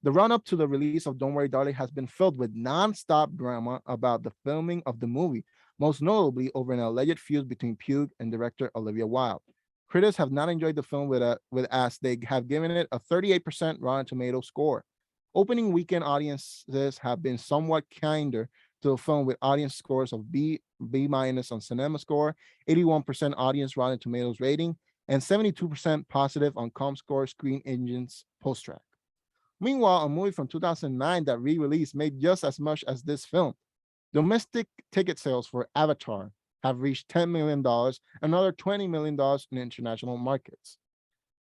The run-up to the release of Don't Worry, Darling has been filled with non-stop drama about the filming of the movie, most notably over an alleged feud between Pugh and director Olivia Wilde. Critics have not enjoyed the film with as they have given it a 38% Rotten Tomatoes score. Opening weekend audiences have been somewhat kinder to the film with audience scores of B- on Cinema Score, 81% audience Rotten Tomatoes rating, and 72% positive on ComScore Screen Engine's post-track. Meanwhile, a movie from 2009 that re-released made just as much as this film. Domestic ticket sales for Avatar have reached $10 million, another $20 million in international markets.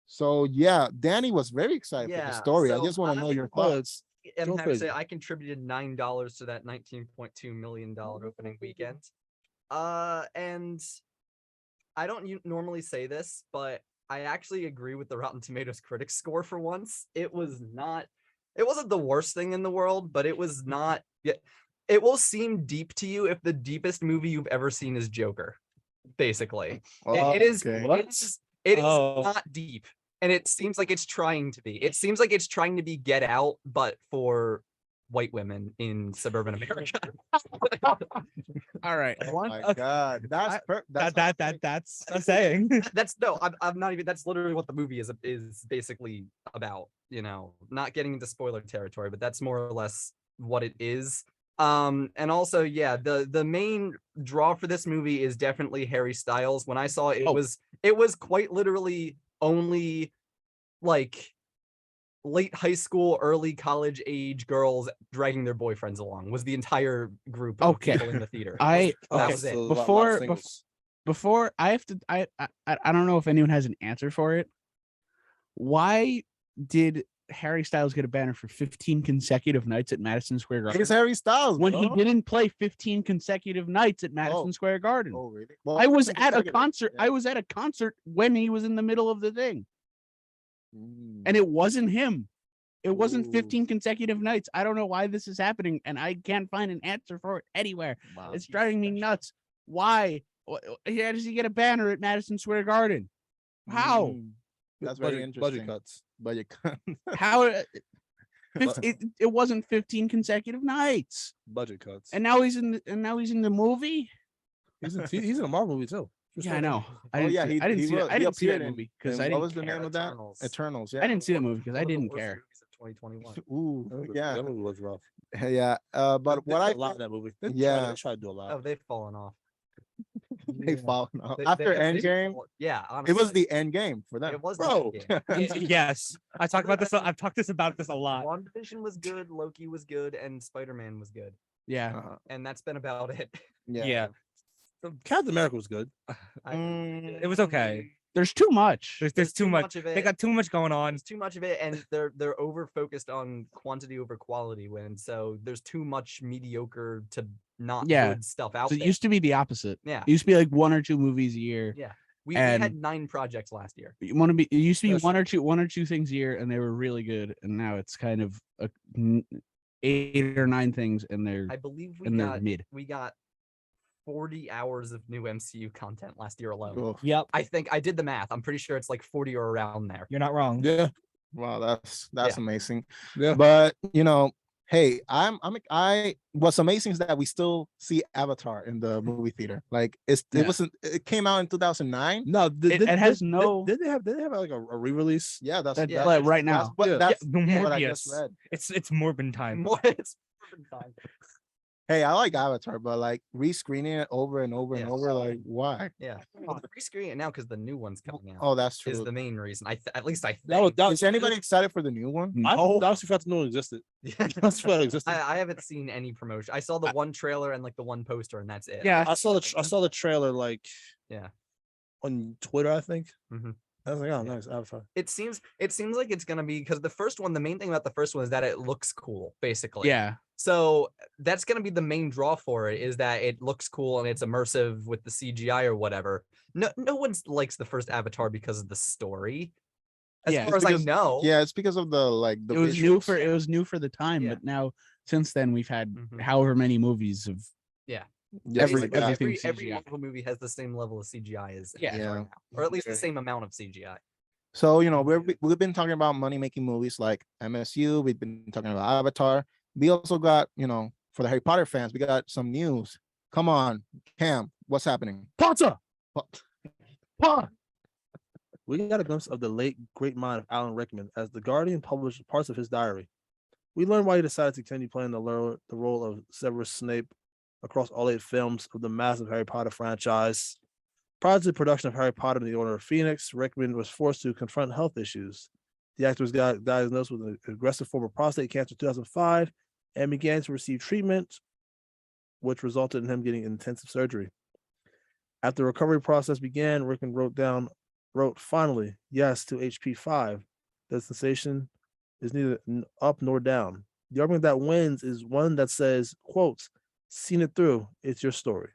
So yeah, Danny was very excited for the story. I so just want to know your thoughts. I'm Go happy to say crazy. I contributed $9 to that $19.2 million opening weekend. And I don't normally say this, but I actually agree with the Rotten Tomatoes critics score for once. It wasn't the worst thing in the world, but it was not. It will seem deep to you if the deepest movie you've ever seen is Joker. Basically, it is. Okay. It is not deep, and it seems like it's trying to be. It seems like it's trying to be Get Out, but for white women in suburban America. All right. Oh my God, that's That's a saying. That's no, I'm not even. That's literally what the movie is basically about. You know, not getting into spoiler territory, but that's more or less what it is. And also, yeah, the main draw for this movie is definitely Harry Styles. When I saw it, it was quite literally only like late high school, early college age girls dragging their boyfriends along was the entire group of people in the theater. That was it. Before I have to, I don't know if anyone has an answer for it. Why did Harry Styles get a banner for 15 consecutive nights at Madison Square Garden? It's Harry Styles when he didn't play 15 consecutive nights at Madison Square Garden. Oh, really? Well, I was at a concert. I was at a concert when he was in the middle of the thing. And it wasn't him. It wasn't 15 consecutive nights. I don't know why this is happening, and I can't find an answer for it anywhere. Wow. It's driving me nuts. Why? How does he get a banner at Madison Square Garden? How? That's very interesting. Budget cuts. Budget cuts. How? It wasn't 15 consecutive nights. Budget cuts. And now he's in the movie. He's in a Marvel movie too. Yeah, I know. I Oh didn't yeah, see- I didn't see that. I didn't see that appeared in- movie because in- I didn't. What was the care. name of that? Eternals. Eternals. Yeah. I didn't see that movie because I didn't care. 2021. Ooh, yeah, That movie was rough. yeah. But what They I did a lot in that movie. They Yeah. tried to do a lot. Oh, they've fallen off. they fallen off They- after they- Endgame. Yeah, It was honestly, the end game for them. It was bro. the Endgame. Yes, I talked about this. I've talked about this a lot. WandaVision was good, Loki was good, and Spider-Man was good, Yeah. and that's been about it. Yeah, Captain America was good. it was okay. There's too much. There's too much. of They it. got too much going on. There's too much of it, and they're over focused on quantity over quality. When so there's too much mediocre to not Yeah. good stuff out So it there. used to be the opposite. Yeah. It used to be like 1 or 2 movies a year. Yeah, we and- had 9 projects last year. It used to be That's 1 or 2 things a year, and they were really good. And now it's kind of 8 or 9 things, and they're I believe and they're mid. we got 40 hours of new MCU content last year alone. Oof. Yep. I think I did the math. I'm pretty sure it's like 40 or around there. You're not wrong. Yeah. Wow, that's amazing. Yeah. But hey, what's amazing is that we still see Avatar in the movie theater. Like it came out in 2009. No, It has no. Did they have like a re-release? Yeah, that's like right now. That's what I just Morbius. read. It's Morbin time. It's time. Hey, I like Avatar, but like rescreening it over and over and Yeah. over, like why? Yeah. Well, they're rescreening it now because the new one's coming out. Oh, that's Is true. the main reason. At least I think. Is anybody excited for the new one? I honestly forgot to know it existed. I forgot it existed. I haven't seen any promotion. I saw the one trailer and like the one poster, and that's it. Yeah, I saw the trailer like on Twitter, I think. Mm-hmm. I was like, oh, nice Avatar. It seems like it's gonna be because the first one. The main thing about the first one is that it looks cool, basically. Yeah. So that's gonna be the main draw for it, is that it looks cool and it's immersive with the CGI or whatever. No one likes the first Avatar because of the story. As far as I know. Yeah, it's because of the it was new for the time, but now since then we've had however many movies of every Marvel movie has the same level of CGI as right now, or at least the same amount of CGI. So we've been talking about money making movies like MSU. We've been talking about Avatar. We also got for the Harry Potter fans, we got some news. Come on, Cam, what's happening? Potter. We got a glimpse of the late great mind of Alan Rickman as The Guardian published parts of his diary. We learned why he decided to continue playing the role of Severus Snape across all 8 films of the massive Harry Potter franchise. Prior to the production of Harry Potter and the Order of Phoenix, Rickman was forced to confront health issues. The actor was diagnosed with an aggressive form of prostate cancer in 2005 and began to receive treatment, which resulted in him getting intensive surgery. After the recovery process began, Rickman wrote finally yes to HP5. The sensation is neither up nor down. The argument that wins is one that says, quote, "Seen it through, it's your story."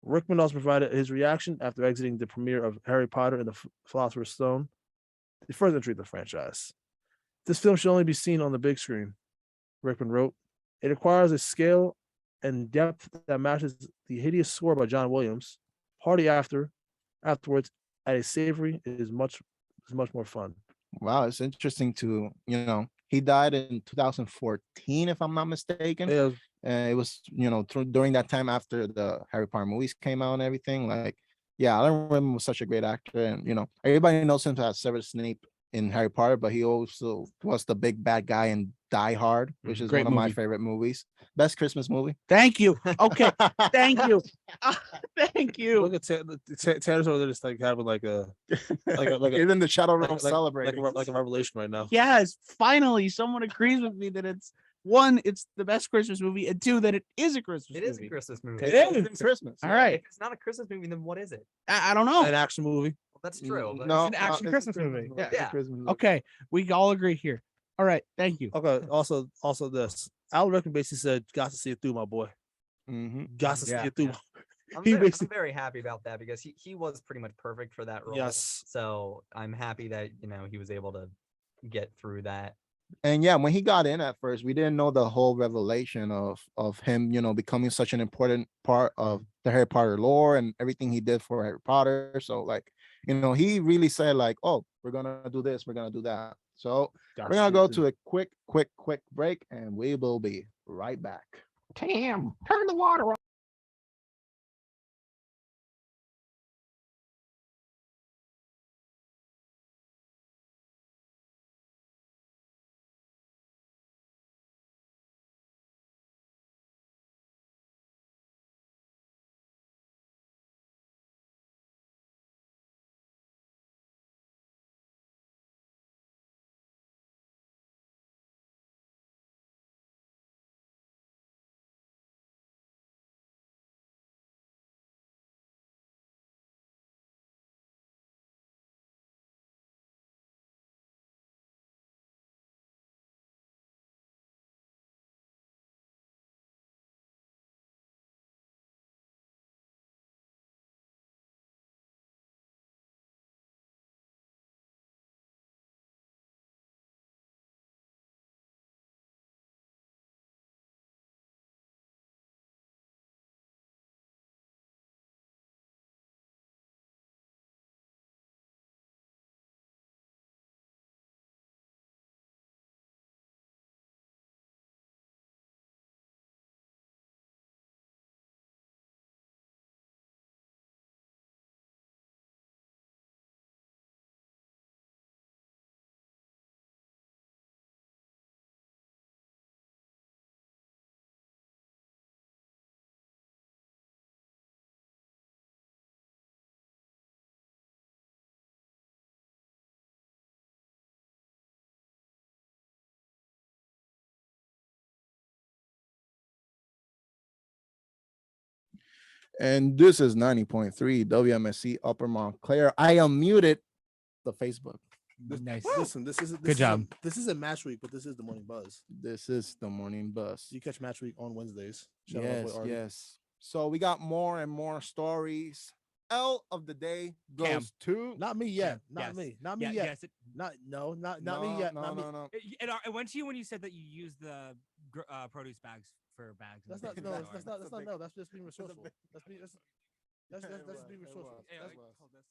Rickman also provided his reaction after exiting the premiere of Harry Potter and the Philosopher's Stone, the first entry of the franchise. This film should only be seen on the big screen, Rickman wrote. It requires a scale and depth that matches the hideous score by John Williams. Party afterwards at a savory is much more fun. Wow, it's interesting to he died in 2014 if I'm not mistaken. Yeah. It was during that time after the Harry Potter movies came out and everything. Like, yeah, Alan Rickman was such a great actor, and everybody knows him as Severus Snape in Harry Potter, but he also was the big bad guy in Die Hard, which is one of my favorite movies. Best Christmas movie. Thank you. Okay, thank you. Thank you. Look at Tanner's over there, just like having like a even the Shadow Realm celebrating like a revelation right now. Yes, finally, someone agrees with me that it's one, it's the best Christmas movie, and two, that it is a Christmas movie. It is a Christmas movie. It is Christmas. All right. If it's not a Christmas movie, then what is it? I don't know. An action movie. Well, that's true. But No, It's an action Christmas movie. Yeah, it's a Christmas movie. Okay, we all agree here. All right, thank you. Okay. Also this. Alan Rickman basically said, "Got to see it through, my boy. Got to see it through." I'm He very, basically- I'm very happy about that because he was pretty much perfect for that role. Yes. So I'm happy that he was able to get through that. And yeah, when he got in at first, we didn't know the whole revelation of him, becoming such an important part of the Harry Potter lore and everything he did for Harry Potter. So like, he really said like, "Oh, we're gonna do this, we're gonna do that." So we're gonna go to a quick break, and we will be right back. Cam, turn the water on. And this is 90.3 WMSC Upper Montclair. I unmuted the Facebook. Nice. Listen, this is Good job. This isn't match week, but this is the morning buzz. This is the morning bus. You catch match week on Wednesdays. Shout out my boy Yes, Artie. yes. So we got more and more stories. L of the day goes Cam. to Not me yet. Not Yes. me. Not me Yeah, yet. yes, Not no, me yet. No, not me. no. It went to you when you said that you use the produce bags for bags. That's in not the no. store. That's not. That's not. No. That's just being That's a resourceful. big- That's being. That's just being It resourceful. was. Hey, That's hold this.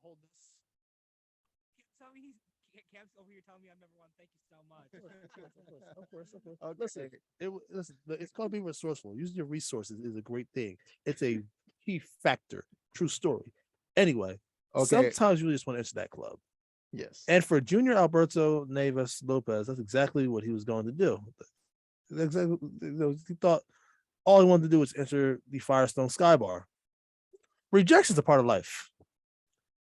hold this. Tell me Cam's over here telling me I'm number one. Thank you so much. Of course. Okay. Listen, listen. It's called being resourceful. Using your resources is a great thing. It's a key factor. True story. Anyway, Okay. sometimes you just want to enter that club. Yes. And for Junior Alberto Neves Lopez, that's exactly what he was going to do. Exactly, he thought all he wanted to do was enter the Firestone Sky Bar. Rejection is a part of life.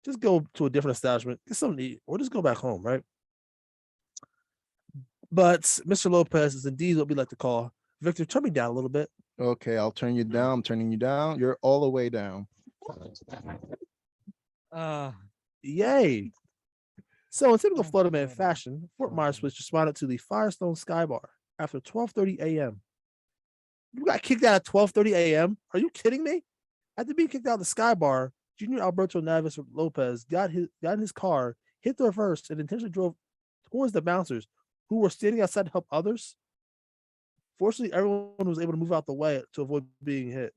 Just go to a different establishment, get something to eat, or just go back home, right? But Mr. Lopez is indeed what we like to call Victor. Turn me down a little bit. Okay, I'll turn you down. I'm turning you down. You're all the way down. Yay. So in typical Oh, Florida man Florida. fashion, Fort Myers Switch responded to the Firestone Sky Bar after 12:30 a.m. You got kicked out at 12:30 a.m. Are you kidding me? After being kicked out of the Sky Bar, Junior Alberto Neves Lopez got in his car, hit the reverse, and intentionally drove towards the bouncers who were standing outside to help others. Fortunately, everyone was able to move out the way to avoid being hit.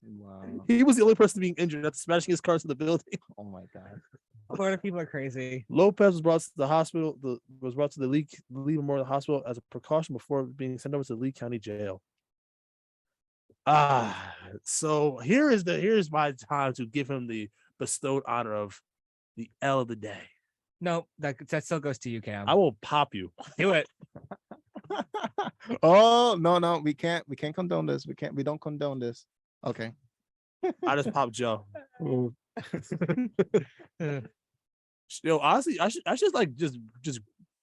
Wow. He was the only person being injured after smashing his car into the building. Oh my God. Florida people are crazy. Lopez was brought to the hospital. Was brought to the Lee Memorial Hospital as a precaution before being sent over to Lee County Jail. So here's my time to give him the bestowed honor of the L of the day. No, that still goes to you, Cam. I will pop you. Do it. Oh no, we can't condone this. We don't condone this. Okay. I just popped Joe. Yo, honestly, I should like just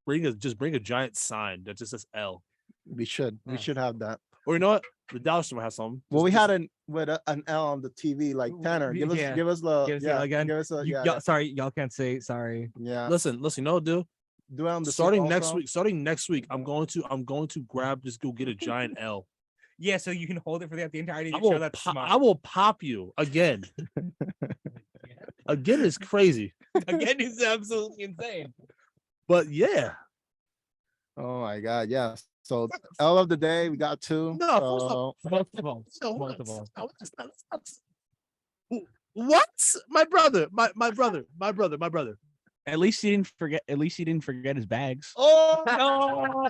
bring a giant sign that just says L. We should have that. Or you know what? The Dallas might have some. Well, we had an L on the TV. Like Tanner, give us Yeah. give us the Give us the L again. Give us a, Y'all, sorry, y'all can't say sorry. yeah. Listen, you know what, dude? Do it on the Starting also? next week, I'm going to go get a giant L. Yeah, so you can hold it for the entirety I of the show. will, That's smart. I will pop you again. Again is crazy, Again, it's absolutely insane. but yeah. Oh my God, yes. So L of the day, we got two. No, first of all, Multiple. What? My brother. At least he didn't forget his bags. Oh no!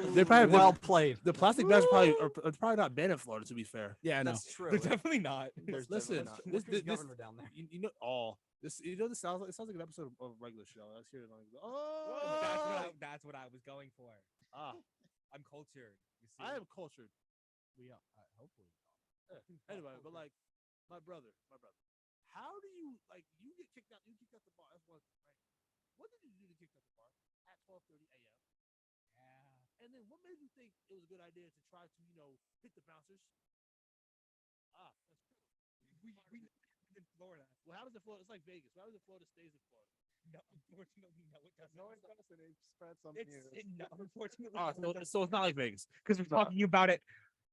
They're probably Well played. the plastic bags are probably not banned in Florida. To be fair, Yeah, no, That's true. they're definitely not. listen, Look at the this governor down there. you know this this sounds like an episode of a regular show. Let's hear it. That's what I was going for. I'm cultured. You see? I am cultured. We are. Hopefully. Anyway, but like my brother. How do you you get kicked out? You kicked out the bar. That's one thing, right? What did you do to kick out the bar at 12:30 a.m.? Yeah. And then what made you think it was a good idea to try to hit the bouncers? That's true. We in Florida. What happens in Florida? It's like Vegas. What happens in Florida stays in Florida. No, unfortunately, no, it doesn't. No, it doesn't. They spread some news. No, unfortunately. So it's not like Vegas. Because we're talking about it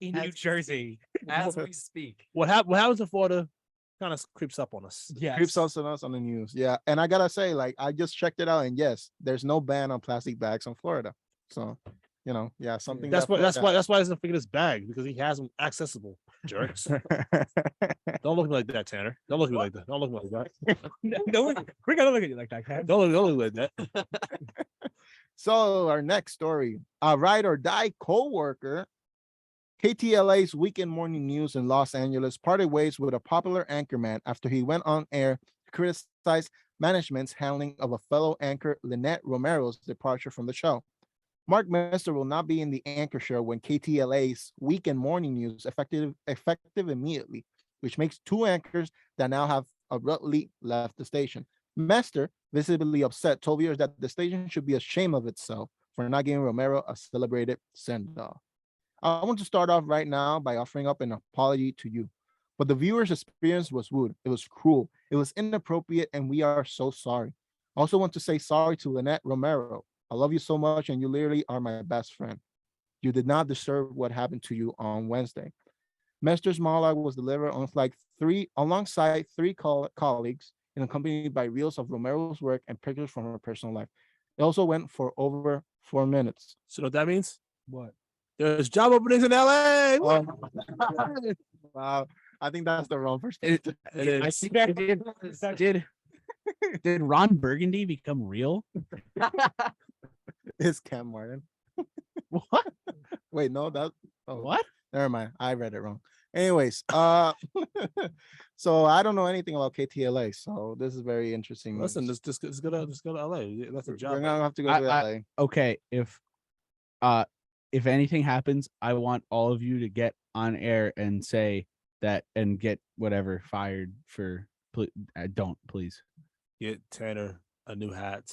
in New Jersey. As we speak. What happens in Florida kind of creeps up on us. Yeah. Creeps us on us on the news. Yeah. And I gotta say, like, I just checked it out, and yes, there's no ban on plastic bags in Florida. So, yeah, something That's why he doesn't forget his bag, because he has them accessible. Jerks. Don't look at me like that, Tanner. Don't look at me like that. Don't look at me like that. No, we're gonna look at you like that, Cam. Don't look at me like that. So our next story, a ride or die co-worker, KTLA's Weekend Morning News in Los Angeles parted ways with a popular anchorman after he went on air to criticize management's handling of a fellow anchor, Lynette Romero's departure from the show. Mark Mester will not be in the anchor show when KTLA's Weekend Morning News effective immediately, which makes two anchors that now have abruptly left the station. Mester, visibly upset, told viewers that the station should be ashamed of itself for not giving Romero a celebrated send-off. I want to start off right now by offering up an apology to you. But the viewer's experience was rude. It was cruel. It was inappropriate, and we are so sorry. I also want to say sorry to Lynette Romero. I love you so much, and you literally are my best friend. You did not deserve what happened to you on Wednesday. Mester's monologue was delivered alongside three colleagues and accompanied by reels of Romero's work and pictures from her personal life. It also went for over 4 minutes. So what that means? What? There's job openings in LA. Oh. Wow. I think that's the wrong perspective. I think that did Ron Burgundy become real? It's Cam Martin. What? Wait, no, What? Never mind. I read it wrong. Anyways, so I don't know anything about KTLA, so this is very interesting. Listen, news. just go to LA. That's a We're job. gonna have to go to LA. Okay, if anything happens, I want all of you to get on air and say that and get whatever fired for. Don't please. Get Tanner a new hat.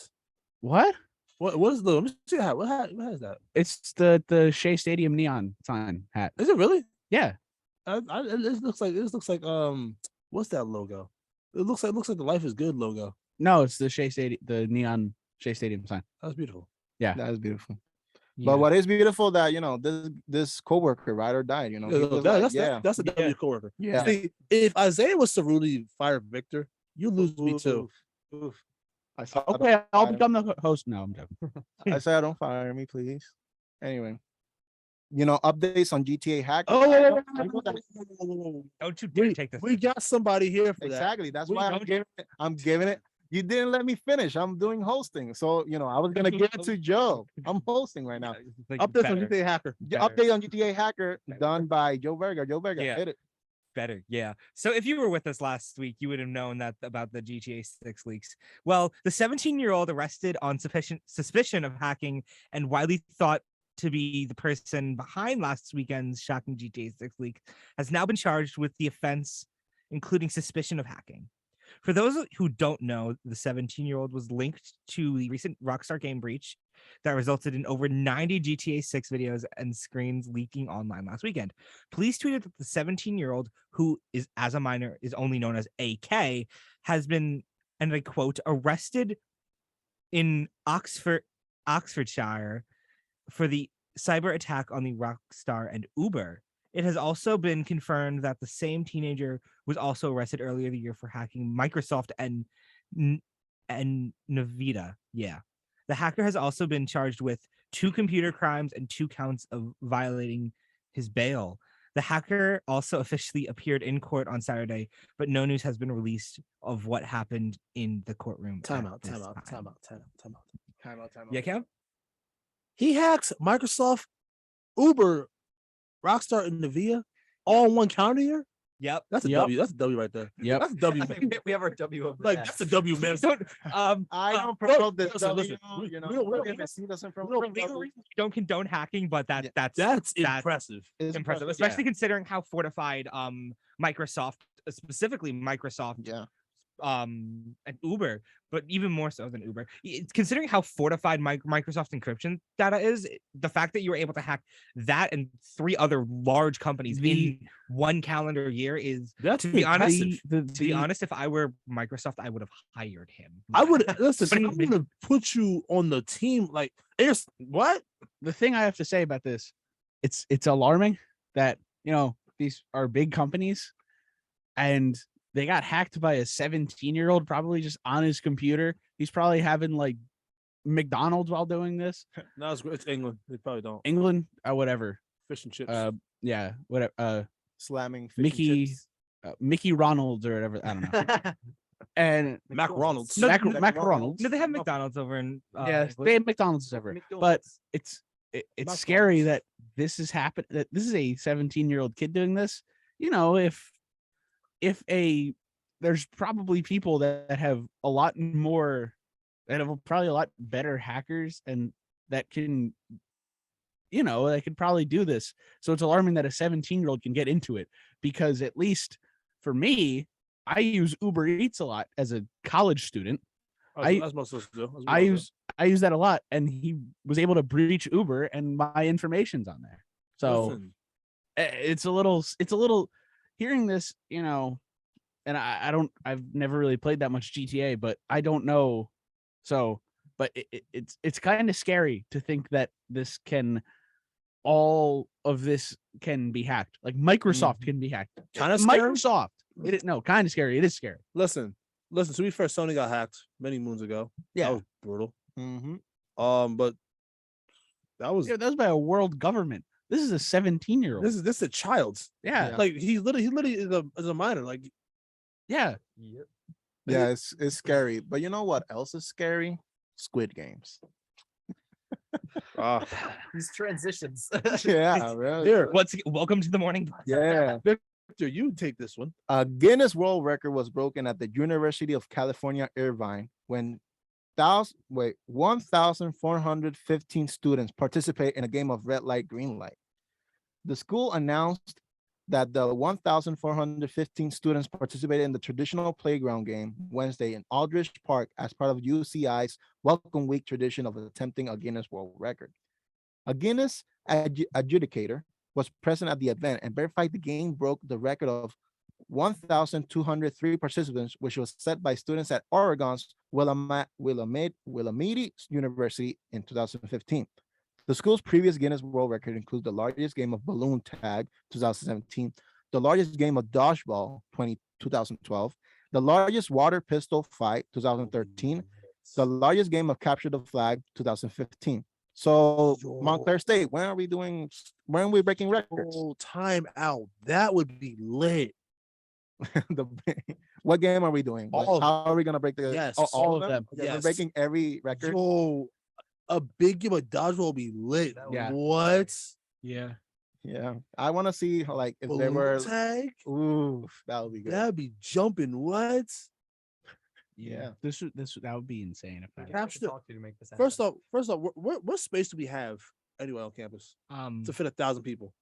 What? What is the? Let me see the hat. What hat? What is that? It's the Shea Stadium neon sign hat. Is it really? Yeah. It looks like what's that logo? It looks like the Life is Good logo. No, it's the Shea Stadium, the neon Shea Stadium sign. That's beautiful. Yeah, That is beautiful. yeah. But what is beautiful that this coworker, right, or died. He was like, That's a W coworker. yeah. See, if Isaiah was to really fire Victor, you lose me too. Oof. I saw. Okay, I'll become the host. No, I'm joking. I said, don't fire me, please. Anyway, updates on GTA Hack. Don't you dare take this. We got somebody here for that. Exactly. That's We why don't- I'm giving it. You didn't let me finish. I'm doing hosting. So, I was going to give it to Joe. I'm hosting right now. Update on GTA Hacker. Update on GTA Hacker done by Joe Verga. Joe Verga, Yeah. hit it. Better, yeah. So if you were with us last week, you would have known that about the GTA 6 leaks. Well, the 17-year-old arrested on suspicion of hacking and widely thought to be the person behind last weekend's shocking GTA 6 leak has now been charged with the offense, including suspicion of hacking. For those who don't know, the 17-year-old was linked to the recent Rockstar game breach that resulted in over 90 GTA 6 videos and screens leaking online last weekend. Police tweeted that the 17-year-old, who is as a minor is only known as AK, has been, and I quote, arrested in Oxfordshire for the cyber attack on the Rockstar and Uber. It has also been confirmed that the same teenager was also arrested earlier the year for hacking Microsoft and Nvidia. Yeah. The hacker has also been charged with 2 computer crimes and 2 counts of violating his bail. The hacker also officially appeared in court on Saturday, but no news has been released of what happened in the courtroom. Time out. Yeah, Cam? He hacks Microsoft, Uber, Rockstar, and Nvidia all in one counter here. Yep. That's a Yep. W. That's a W right there. Yep. That's a W. I think we have our W over Like there. that's a W, man. I don't promote this. listen, W, listen. We don't- if it's- he doesn't promote don't- it, Legally, we don't condone hacking, but Yeah. that's impressive. it's impressive, yeah. especially considering how fortified Microsoft, specifically Microsoft, Yeah. and Uber, but even more so than Uber, considering how fortified Microsoft encryption data is, the fact that you were able to hack that and 3 other large companies in one calendar year is, That's to be honest, impressive. if I were Microsoft, I would have hired him. I would listen. I'm gonna put you on the team. Like, it's what? The thing I have to say about this, it's alarming that these are big companies and they got hacked by a 17-year-old probably just on his computer. He's probably having like McDonald's while doing this. No, it's England. They probably don't. England, whatever. Fish and chips. Yeah, whatever. Slamming fish and Mickey chips. Mickey Ronalds or whatever. I don't know. And Mac Ronalds. No, Mac Ronalds. No, they have McDonald's over in Yeah, they have McDonald's ever. But it's Mac scary Ronalds. that this is happening. That this is a 17-year-old kid doing this. If there's probably people that have a lot more, that have probably a lot better hackers and that can, they could probably do this. So it's alarming that a 17-year-old can get into it, because at least for me, I use Uber Eats a lot as a college student. As most of us do. As we I all do. use that a lot, and he was able to breach Uber, and my information's on there. So Listen, it's a little hearing this, and I've never really played that much GTA, but I don't know. So, but it's kind of scary to think that all of this can be hacked. Like Microsoft can be hacked. Kind of scary. Microsoft. Kind of scary. It is scary. Listen. To be fair, Sony got hacked many moons ago. Yeah. That was brutal. Mm-hmm. But that was by a world government. This is a 17-year-old. this is a child's. Yeah. Like he literally is a minor. Like Yeah. Yep. Yeah, it's scary. But you know what else is scary? Squid Games. These transitions. Yeah, really. here, Welcome to the morning. Yeah. Victor, you take this one. A Guinness World Record was broken at the University of California, Irvine when 1,415 students participate in a game of red light, green light. The school announced that the 1,415 students participated in the traditional playground game Wednesday in Aldrich Park as part of UCI's Welcome Week tradition of attempting a Guinness World Record. A Guinness adjudicator was present at the event and verified the game broke the record of 1,203 participants, which was set by students at Oregon's Willamette University in 2015. The school's previous Guinness World Record includes the largest game of balloon tag, 2017, the largest game of dodgeball, 2012, the largest water pistol fight, 2013, the largest game of capture the flag, 2015. So Montclair State, when are we breaking records? Oh, time out. That would be lit. What game are we doing? All of How are we gonna break the? Yes, all of them. Yes. We're breaking every record. Yo, a big game of dodgeball will be lit. Yeah. What? Yeah. Yeah, I want to see like if there Balloon were. tag? Ooh, that would be good. That'd be jumping. What? Yeah. That would be insane if that. Capture the- Talk to make this First happen. off, what space do we have anyway on campus to fit 1,000 people?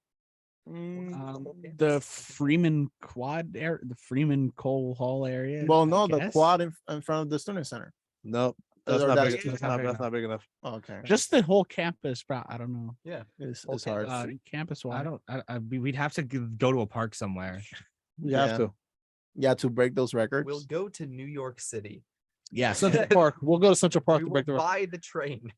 The Freeman Quad area, the Freeman Coal Hall area. Well, I no, the guess. quad in front of the student center. Nope. That's Or not that's big. too That's not big enough. Okay, Just the whole campus, bro. I don't know. Yeah. it's Okay, hard. Campus I wide. don't. We'd have to go to a park somewhere. You have Yeah. to. Yeah, to break those records. We'll go to New York City. Yeah. Central Park. We'll go to Central Park We to will break the record. buy the train.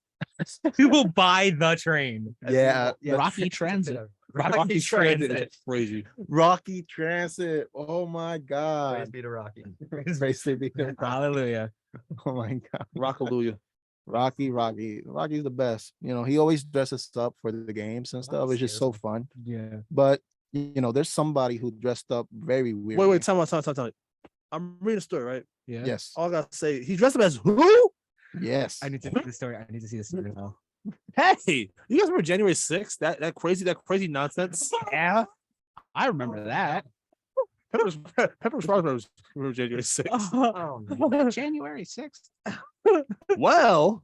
We will buy the train. Yeah, Rocky Transit. Rocky Transit. Crazy. Rocky Transit. Oh my Praise God. be to Rocky. Praise be to Rocky. Hallelujah. Oh my God. Rockalooya. Rocky's the best. He always dresses up for the games and stuff. It's just so fun. Yeah. But there's somebody who dressed up very weird. Wait, time out. I'm reading a story, right? Yeah. Yes. All I gotta say, he dressed up as who? Yes. I need to see the story. I need to see the story now. Hey, you guys remember January 6th? That crazy nonsense? Yeah. I remember that. Pepper Sparks remember January 6th. Oh, no. January 6th. Well,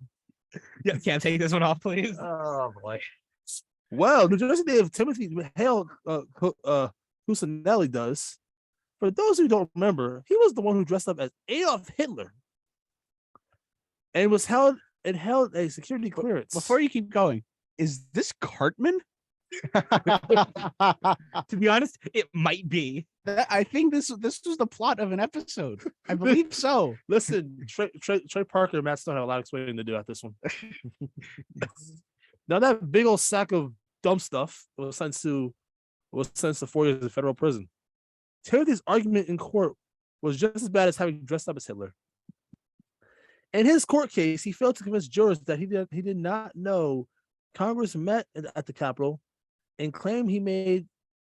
Yeah, can't take this one off, please. Oh boy. New Jersey native Timothy Hale Cusinelli does. For those who don't remember, he was the one who dressed up as Adolf Hitler and held a security clearance. Before you keep going, is this Cartman? To be honest, it might be. I think this was the plot of an episode. I believe so. Listen, Trey Parker and Matt Stone have a lot of explaining to do at this one. Now that big old sack of dumb stuff was sentenced to 4 years in federal prison. Timothy's argument in court was just as bad as having dressed up as Hitler. In his court case, he failed to convince jurors that he did not know Congress met at the Capitol and claimed he made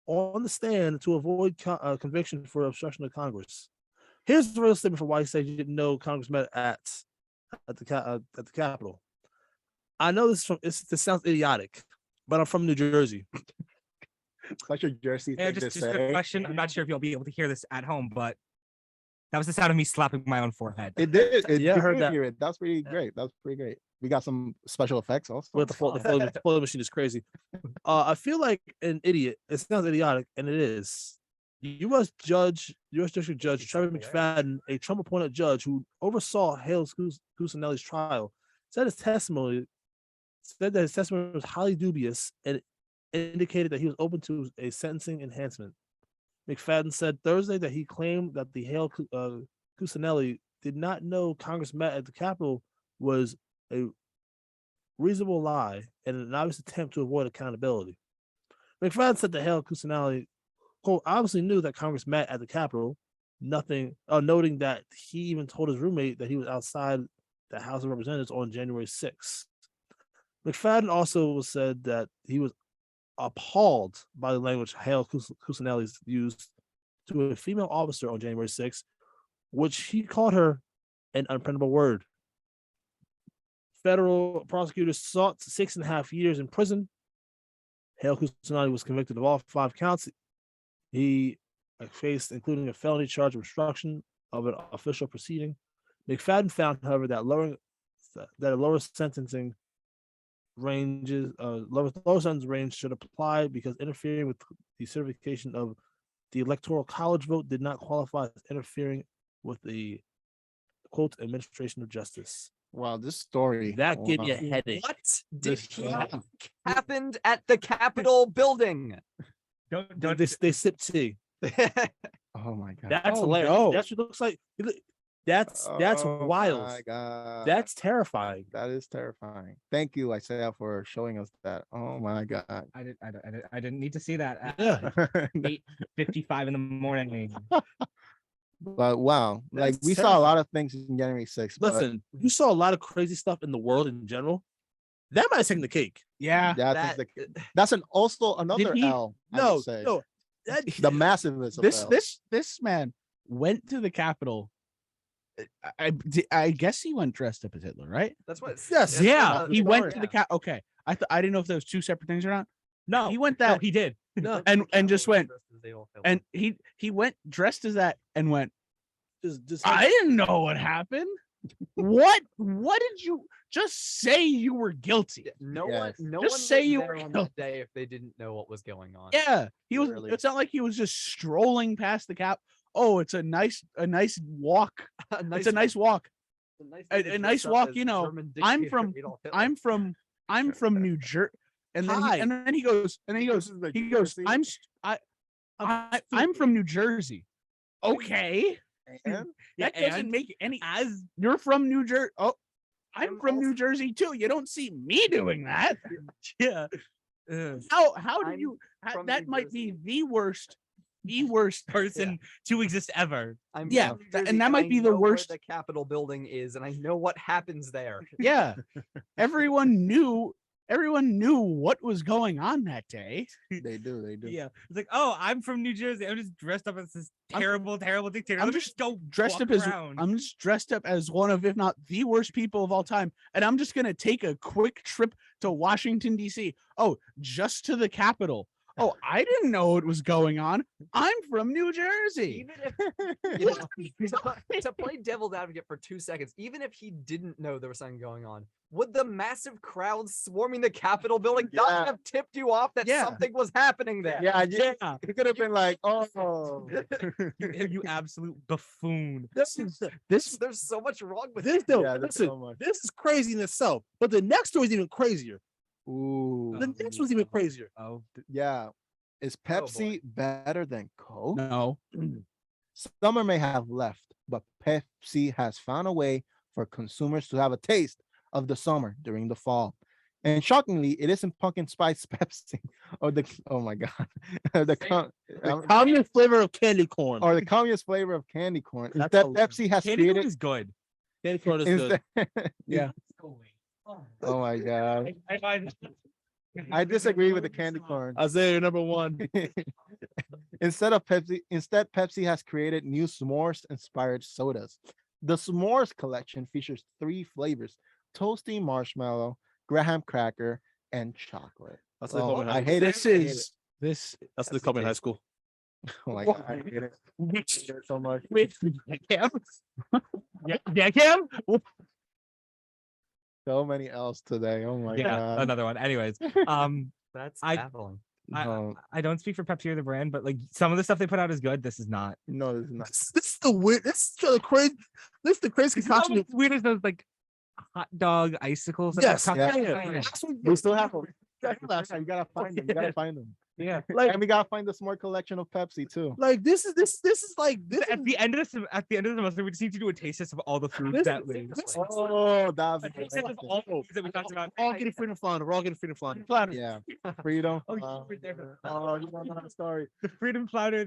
on the stand to avoid conviction for obstruction of Congress. Here's the real statement for why he said he didn't know Congress met at the Capitol. I know this sounds idiotic, but I'm from New Jersey. Such a Jersey Yeah, thing to just a say. question. I'm not sure if you'll be able to hear this at home, but that was the sound of me slapping my own forehead. It did. Yeah, I heard did that. hear it. That's pretty great. That's pretty great. We got some special effects also. With the flow machine is crazy. I feel like an idiot. It sounds idiotic, and it is. U.S. District Judge Trevor McFadden, a Trump-appointed judge who oversaw Hale Cuccinelli's trial, said that his testimony was highly dubious and indicated that he was open to a sentencing enhancement. McFadden said Thursday that he claimed that the Hale Cuccinelli did not know Congress met at the Capitol was a reasonable lie and an obvious attempt to avoid accountability. McFadden said that Hale Cuccinelli, quote, obviously knew that Congress met at the Capitol, noting that he even told his roommate that he was outside the House of Representatives on January 6th. McFadden also said that he was appalled by the language Hale Cuccinelli used to a female officer on January 6th, which he called her an unprintable word. Federal prosecutors sought 6.5 years in prison. Hale Cuccinelli was convicted of all 5 counts. He faced, including a felony charge of obstruction of an official proceeding. McFadden found, however, that a lower sentencing range should apply because interfering with the certification of the Electoral College vote did not qualify as interfering with the quote administration of justice. Wow, this story That gave me a headache. What did happened at the Capitol building? They sip tea. Oh my god, That's hilarious. no. That's what it looks like. That's wild. Oh my god, That's terrifying. that is terrifying. Thank you, Isaiah, for showing us that. Oh my god. I didn't need to see that at Yeah. 8:55 in the morning. But wow, like That's we saw a lot of things in January 6th. but Listen, you saw a lot of crazy stuff in the world in general. That might have taken the cake. Yeah. that's also another he- L. I No, would say. no. That, The massiveness of This man went to the Capitol. I guess he went dressed up as Hitler, right? That's what. Yes, Yeah, he went to yeah. the cap. Okay, I didn't know if those two separate things or not. No, He went no, that he did. no, and just went Adolf Hitler. and he went dressed as that and went. just I didn't know what happened. What did you just say? You were guilty. No Yes. one, no Just one say was you there were on guilty. that day if they didn't know what was going on. Yeah, he was. Literally. It's not like he was just strolling past the cap. Oh, it's a nice walk. It's a nice walk. A nice walk. You know, I'm from New Jersey, and then Hi. he goes, I'm from New Jersey. Okay, And that Yeah, doesn't and make any. You're from New Jersey. Oh, I'm from New Jersey too. You don't see me doing that. Yeah. How do I'm you? from That New might be Jersey. the worst Person to exist ever. I'm Yeah, from New and Jersey, that might I be the know where worst- the Capitol building is, and I know what happens there. Yeah, everyone knew what was going on that day. they do. Yeah. It's like, oh, I'm from New Jersey. I'm just dressed up as this terrible dictator. I'm Let me just go Dressed walk up as around. I'm just dressed up as one of, if not the worst people of all time, and I'm just gonna take a quick trip to Washington D.C. Oh, just to the Capitol. Oh, I didn't know what was going on. I'm from New Jersey. Even if you know, to play devil's advocate for 2 seconds, even if he didn't know there was something going on, would the massive crowd swarming the Capitol building Yeah. not have tipped you off that Yeah. something was happening there? Yeah, Yeah. it could have been like, oh, You absolute buffoon. This There's so much wrong with this it. though. Yeah, there's listen, so much. this is crazy in itself. But the next story is even crazier. ooh, The next one's even crazier. Oh, yeah. Is Oh, boy. Pepsi better than Coke? No. Summer may have left, but Pepsi has found a way for consumers to have a taste of the summer during the fall. And shockingly, it isn't pumpkin spice Pepsi or oh my god, Communist flavor of candy corn. or the communist flavor of candy corn. That's Instead, hilarious. Pepsi has candy corn created. is good. Candy corn is good. Instead, Yeah. oh my god, I disagree with the candy corn. Isaiah, you're number one. Instead, Pepsi has created new s'mores-inspired sodas. The s'mores collection features 3 flavors: toasty marshmallow, graham cracker, and chocolate. That's what they call me in high I school. hate it. This That's what they call me in high school. Oh my god, I hate it. I hate it so much. Cam. Yeah, Cam. So many L's today. Oh my Yeah, god. another one. Anyways, That's I- baffling. I don't speak for Pepsi or the brand, but like some of the stuff they put out is good. This is not. No, this is not. This is the weird. This is the crazy. This is the crazy concoction. It's weird as those like hot dog icicles. Yes, yeah. We still have them. You gotta find them. You gotta find them. Yeah. And we gotta find the s'more collection of Pepsi too. Like this is like this. At the end of the semester, we just need to do a taste test of all the foods that leave. Oh, that's A taste test of all the foods that we talked about. All getting freedom flounder. We're all getting freedom flounder. yeah. Freedom. Oh, you were there. Oh, you don't know the story. The Freedom Flounder,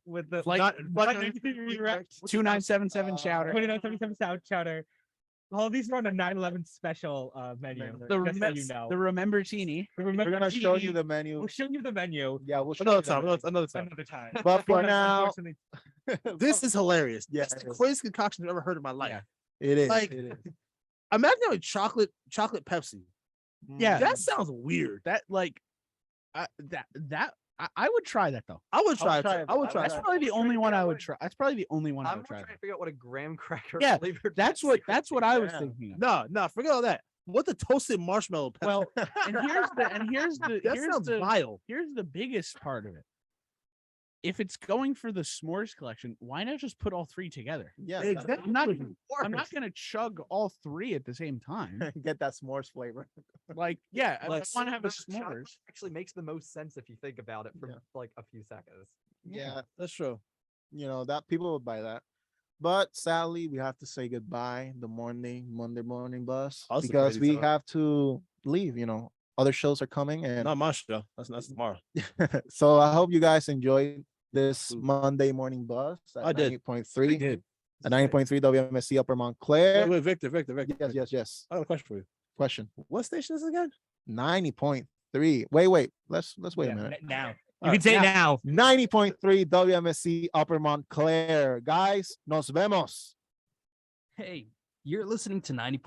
with the Flight- not, Flight- 2977 chowder. 2977 South chowder. All these are on a 9/11 special menu. Just so you know. The Remember Teeny. We're gonna show you the menu. We'll show you the menu Yeah, we'll show Another you the time. menu. Another time. another time. But for now, Unfortunately, This is hilarious. Yeah, This is it the is. craziest concoction I've ever heard in my life. Yeah. it is. Like- it is. Imagine having chocolate Pepsi. Yeah. That sounds weird. That like I would try that though. I would try I'll try it. it. I would try That's it. probably the only one I would try. That's probably the only one I I'm would try. trying to figure out what a graham cracker Yeah, flavored That's Pepsi what I was Yeah. thinking. Of. No, forget all that. What the toasted marshmallow Pepsi? Well, and here's the that sounds vile. here's the biggest part of it. If it's going for the s'mores collection, why not just put all three together? Yeah, Exactly. I'm not gonna chug all three at the same time. get that s'mores flavor. Like, yeah, I Like, want to have a chocolate s'mores. actually makes the most sense if you think about it for Yeah. like a few seconds. Yeah, That's true. you know that people would buy that. But sadly, we have to say goodbye the Monday morning bus Oh, that's a because crazy we time. have to leave. You know, other shows are coming, and Not my show. That's tomorrow. so I hope you guys enjoyed this Monday morning bus. I did. 90.3. did. At 90.3 WMSC Upper Montclair. Wait, Victor. Yes. I have a question for you. Question. What station is it again? 90.3. Wait. Let's wait a Yeah, minute. now. You All can say it now. 90.3 WMSC Upper Montclair. Guys, nos vemos. Hey, you're listening to 90.